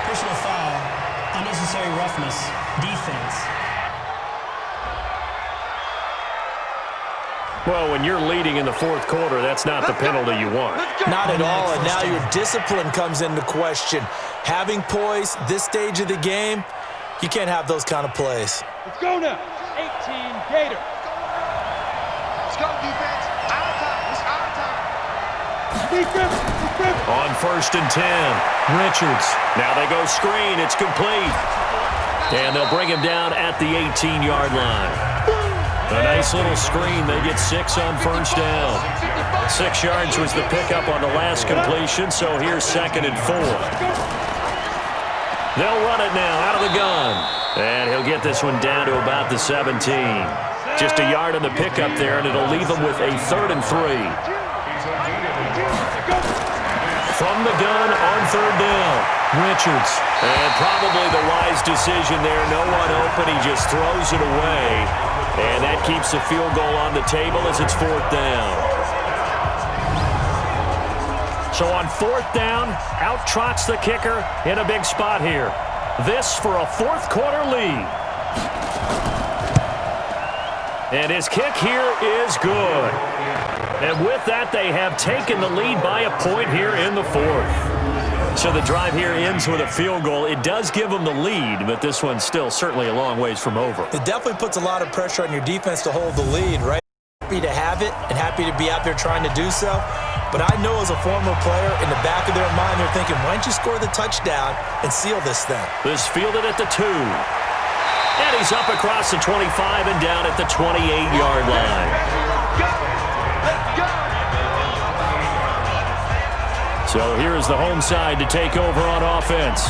Personal foul, unnecessary roughness, defense. Well, when you're leading in the 4th quarter, that's not the penalty you want. Not at all, and now your discipline comes into question. Having poise this stage of the game, you can't have those kind of plays. Let's go now. 18 Gator. Let's go, defense. Our time. It's our time. Defense. On 1st and 10, Richards. Now they go screen. It's complete. And they'll bring him down at the 18-yard line. A nice little screen. They get 6 on 1st down. 6 yards was the pickup on the last completion, so here's 2nd and 4. They'll run it now out of the gun. And he'll get this one down to about the 17. Just a yard on the pickup there, and it'll leave him with a 3rd and 3. From the gun on 3rd down, Richards. And probably the wise decision there. No one open. He just throws it away. And that keeps the field goal on the table as it's 4th down. So on 4th down, out trots the kicker in a big spot here. This for a 4th quarter lead. And his kick here is good. And with that, they have taken the lead by a point here in the 4th. So the drive here ends with a field goal. It does give them the lead, but this one's still certainly a long ways from over. It definitely puts a lot of pressure on your defense to hold the lead, right? Happy to have it and happy to be out there trying to do so. But I know as a former player, in the back of their mind, they're thinking, why don't you score the touchdown and seal this thing? This fielded at the 2. And he's up across the 25 and down at the 28-yard line. So here is the home side to take over on offense.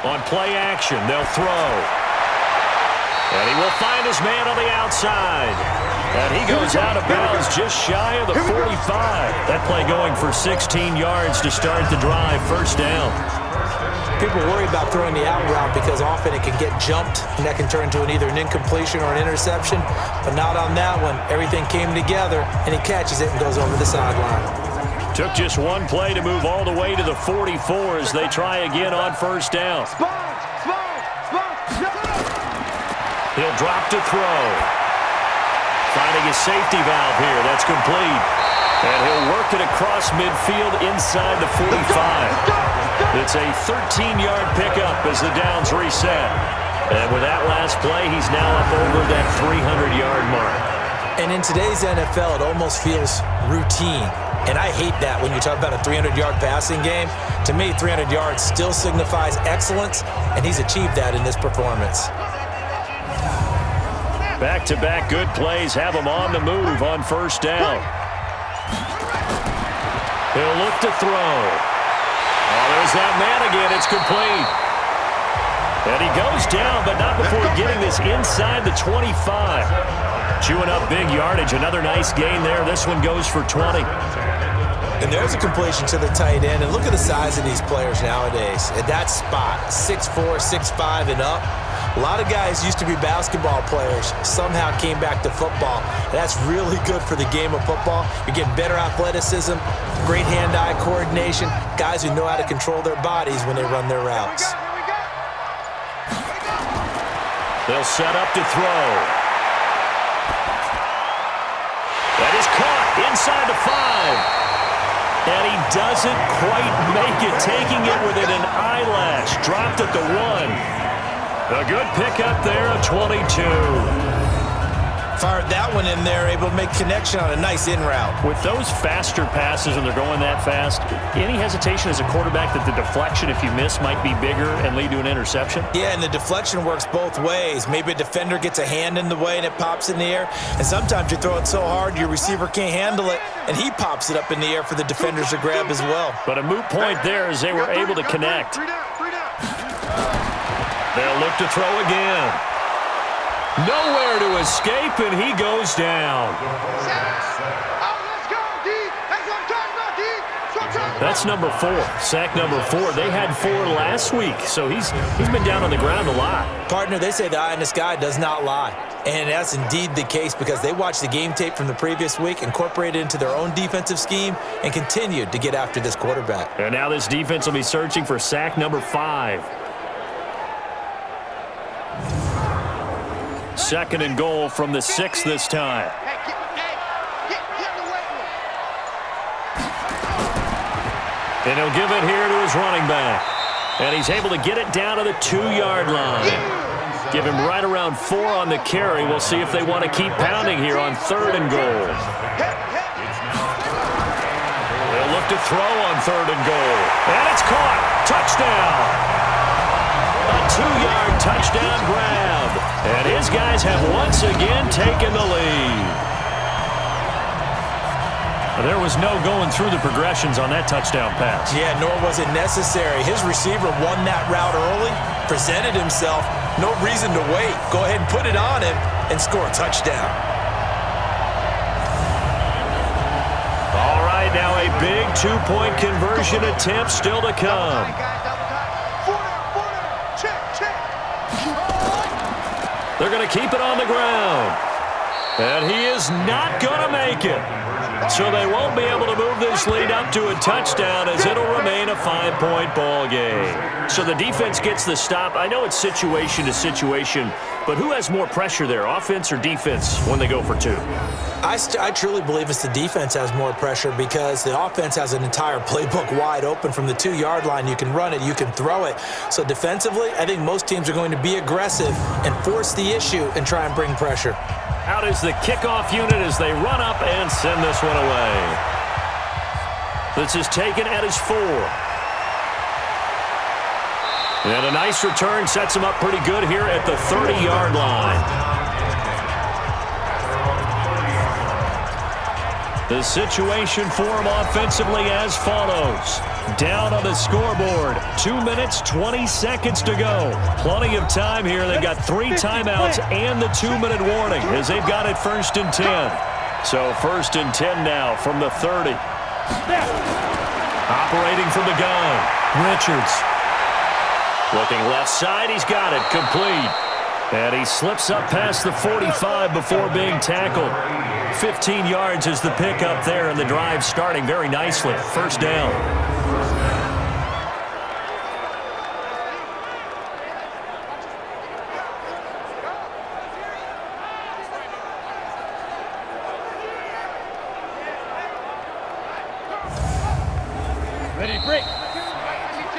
On play action, they'll throw. And he will find his man on the outside. And he goes out of bounds just shy of the 45. That play going for 16 yards to start the drive. 1st down. People worry about throwing the out route because often it can get jumped, and that can turn into either an incompletion or an interception. But not on that one. Everything came together, and he catches it and goes over the sideline. Took just one play to move all the way to the 44 as they try again on 1st down. He'll drop to throw. Finding his safety valve here. That's complete. And he'll work it across midfield inside the 45. It's a 13-yard pickup as the downs reset. And with that last play, he's now up over that 300-yard mark. And in today's NFL, it almost feels routine. And I hate that when you talk about a 300-yard passing game. To me, 300 yards still signifies excellence, and he's achieved that in this performance. Back-to-back good plays have him on the move on first down. He'll look to throw. Oh, there's that man again. It's complete. And he goes down, but not before getting this inside the 25. Chewing up big yardage. Another nice gain there. This one goes for 20. And there's a completion to the tight end. And look at the size of these players nowadays. At that spot, 6'4", 6'5", and up. A lot of guys used to be basketball players, somehow came back to football. And that's really good for the game of football. You're getting better athleticism, great hand-eye coordination, guys who know how to control their bodies when they run their routes. They'll set up to throw. That is caught inside the 5. And he doesn't quite make it, taking it within an eyelash. Dropped at the 1. A good pickup there, a 22. Fired that one in there, able to make connection on a nice in route. With those faster passes when they're going that fast, any hesitation as a quarterback that the deflection, if you miss, might be bigger and lead to an interception? Yeah, and the deflection works both ways. Maybe a defender gets a hand in the way and it pops in the air. And sometimes you throw it so hard your receiver can't handle it, and he pops it up in the air for the defenders to grab as well. But a moot point there as they were able to connect. They'll look to throw again. Nowhere to escape, and he goes down. That's number 4, sack number 4. They had 4 last week, so he's been down on the ground a lot. Partner, they say the eye in the sky does not lie. And that's indeed the case because they watched the game tape from the previous week, incorporated it into their own defensive scheme, and continued to get after this quarterback. And now this defense will be searching for sack number 5. 2nd and goal from the 6 this time. And he'll give it here to his running back. And he's able to get it down to the 2-yard line. Give him right around 4 on the carry. We'll see if they want to keep pounding here on 3rd and goal. They'll look to throw on 3rd and goal. And it's caught. Touchdown. A 2-yard touchdown grab. And his guys have once again taken the lead. There was no going through the progressions on that touchdown pass. Yeah, nor was it necessary. His receiver won that route early, presented himself. No reason to wait. Go ahead and put it on him and score a touchdown. All right, now a big 2-point conversion attempt still to come. They're going to keep it on the ground. And he is not going to make it. So they won't be able to move this lead up to a touchdown as it'll remain a 5-point ball game. So the defense gets the stop. I know it's situation to situation, but who has more pressure there, offense or defense, when they go for 2? I truly believe it's the defense has more pressure because the offense has an entire playbook wide open from the 2-yard line. You can run it, you can throw it. So defensively, I think most teams are going to be aggressive and force the issue and try and bring pressure. Out is the kickoff unit as they run up and send this one away. This is taken at his 4. And a nice return sets him up pretty good here at the 30-yard line. The situation for him offensively as follows. Down on the scoreboard, 2 minutes, 20 seconds to go. Plenty of time here. They've got 3 timeouts and the 2-minute warning as they've got it 1st and 10. So 1st and 10 now from the 30. Operating from the gun, Richards. Looking left side, he's got it, complete. And he slips up past the 45 before being tackled. 15 yards is the pickup there, and the drive starting very nicely. 1st down.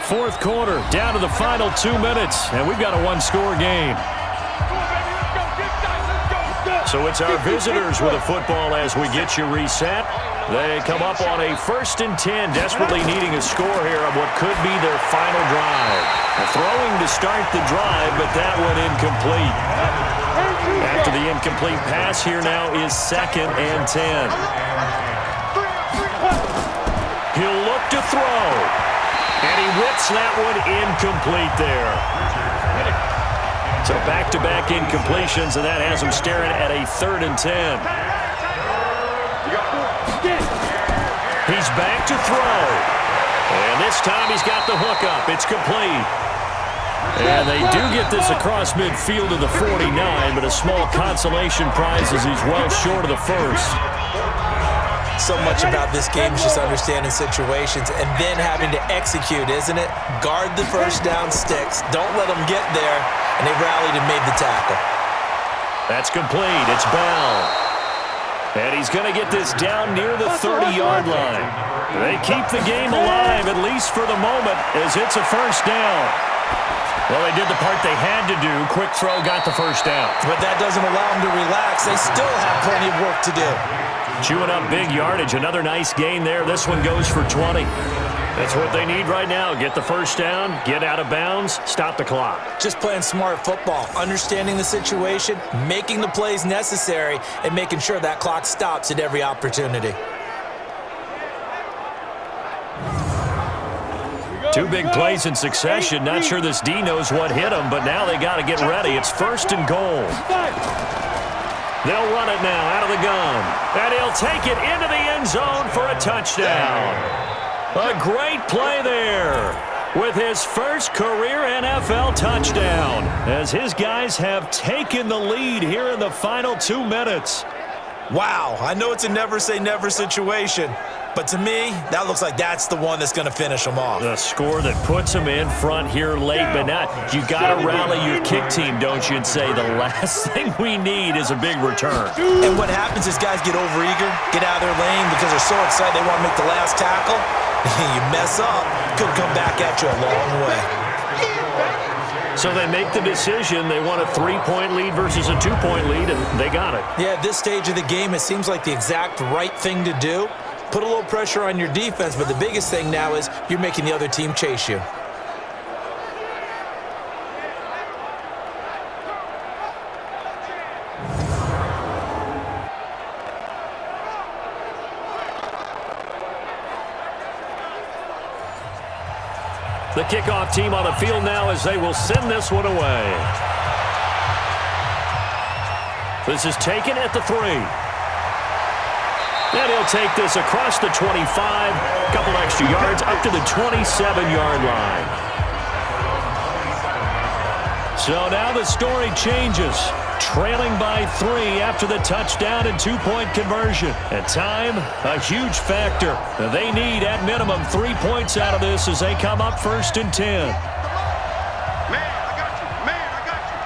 fourth quarter, down to the final 2 minutes, and we've got a one-score game. So it's our visitors with a football as we get you reset. They come up on a 1st and 10, desperately needing a score here on what could be their final drive. Throwing to start the drive, but that one incomplete. After the incomplete pass, here now is 2nd and 10. He'll look to throw, and he whips that one incomplete there. So back-to-back incompletions, and that has him staring at a 3rd and 10. He's back to throw. And this time he's got the hook up. It's complete. And they do get this across midfield to the 49, but a small consolation prize as he's well short of the first. So much about this game is just understanding situations and then having to execute, isn't it? Guard the first down sticks. Don't let them get there. And they rallied and made the tackle. That's complete. It's Bell. And he's going to get this down near the 30-yard line. They keep the game alive, at least for the moment, as it's a first down. Well, they did the part they had to do. Quick throw got the first down. But that doesn't allow them to relax. They still have plenty of work to do. Chewing up big yardage. Another nice gain there. This one goes for 20. That's what they need right now. Get the first down, get out of bounds, stop the clock. Just playing smart football, understanding the situation, making the plays necessary, and making sure that clock stops at every opportunity. Two big plays in succession. Not sure this D knows what hit him, but now they got to get ready. It's 1st and goal. They'll run it now out of the gun. And he'll take it into the end zone for a touchdown. A great play there with his first career NFL touchdown as his guys have taken the lead here in the final 2 minutes. Wow, I know it's a never-say-never situation, but to me, that looks like that's the one that's going to finish them off. The score that puts them in front here late, but not. You got to rally your kick team, don't you, and say the last thing we need is a big return. And what happens is guys get overeager, get out of their lane because they're so excited they want to make the last tackle. You mess up, could come back at you a long way. So they make the decision. They want a 3-point lead versus a 2-point lead, and they got it. Yeah, at this stage of the game, it seems like the exact right thing to do. Put a little pressure on your defense, but the biggest thing now is you're making the other team chase you. The kickoff team on the field now as they will send this one away. This is taken at the 3. And he'll take this across the 25, a couple extra yards up to the 27-yard line. So now the story changes. Trailing by 3 after the touchdown and 2-point conversion. At time, a huge factor. They need, at minimum, 3 points out of this as they come up 1st and 10. Man, I got you. Man, I got you.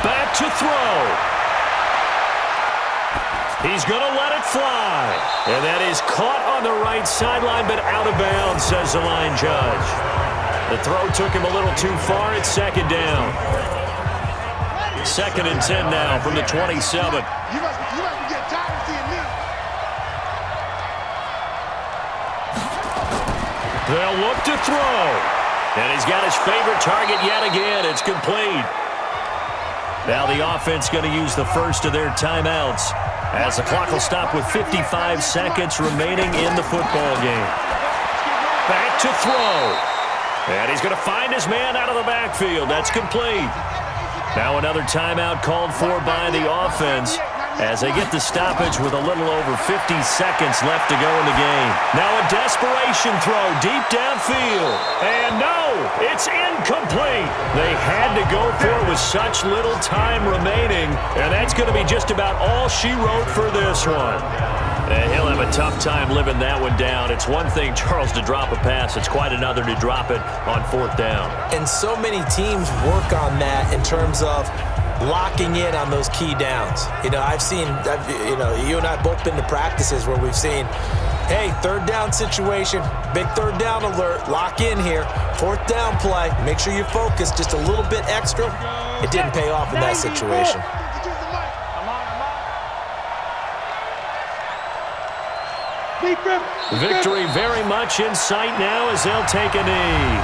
Back to throw. He's going to let it fly. And that is caught on the right sideline, but out of bounds, says the line judge. The throw took him a little too far. It's 2nd down. 2nd and 10 now from the 27. You must be getting tired of seeing me. They'll look to throw. And he's got his favorite target yet again. It's complete. Now the offense going to use the first of their timeouts as the clock will stop with 55 seconds remaining in the football game. Back to throw. And he's going to find his man out of the backfield. That's complete. Now another timeout called for by the offense as they get the stoppage with a little over 50 seconds left to go in the game. Now a desperation throw deep downfield. And no, it's incomplete. They had to go for it with such little time remaining. And that's going to be just about all she wrote for this one. And he'll have a tough time living that one down. It's one thing, Charles, to drop a pass. It's quite another to drop it on 4th down. And so many teams work on that in terms of locking in on those key downs. You know, you and I both been to practices where we've seen, hey, third down situation, big third down alert, lock in here, fourth down play, make sure you focus just a little bit extra. It didn't pay off in that situation. Victory very much in sight now as they'll take a knee.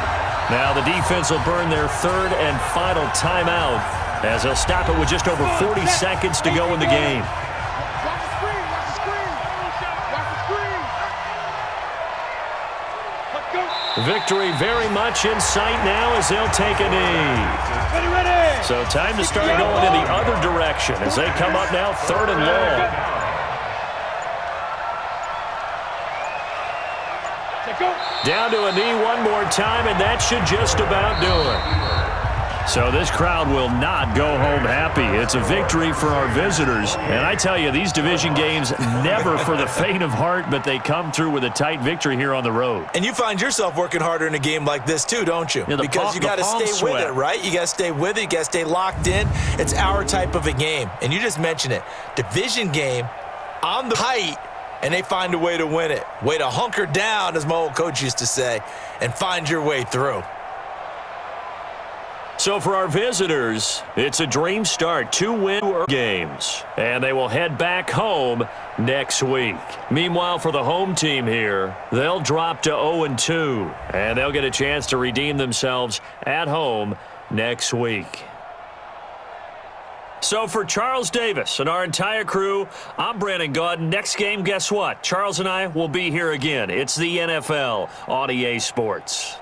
Now the defense will burn their third and final timeout as they'll stop it with just over 40 seconds to go in the game. Victory very much in sight now as they'll take a knee. So time to start going in the other direction as they come up now third and long. Down to a knee one more time, and that should just about do it. So this crowd will not go home happy. It's a victory for our visitors. And I tell you, these division games, never for the faint of heart, but they come through with a tight victory here on the road. And you find yourself working harder in a game like this too, don't you? Yeah, because you got to stay with it, right? You got to stay with it. You got to stay locked in. It's our type of a game. And you just mentioned it. Division game on the height, and they find a way to win it. Way to hunker down, as my old coach used to say, and find your way through. So for our visitors, it's a dream start, 2-win games, and they will head back home next week. Meanwhile, for the home team here, they'll drop to 0-2, and they'll get a chance to redeem themselves at home next week. So for Charles Davis and our entire crew, I'm Brandon Gaudin. Next game, guess what? Charles and I will be here again. It's the NFL on EA Sports.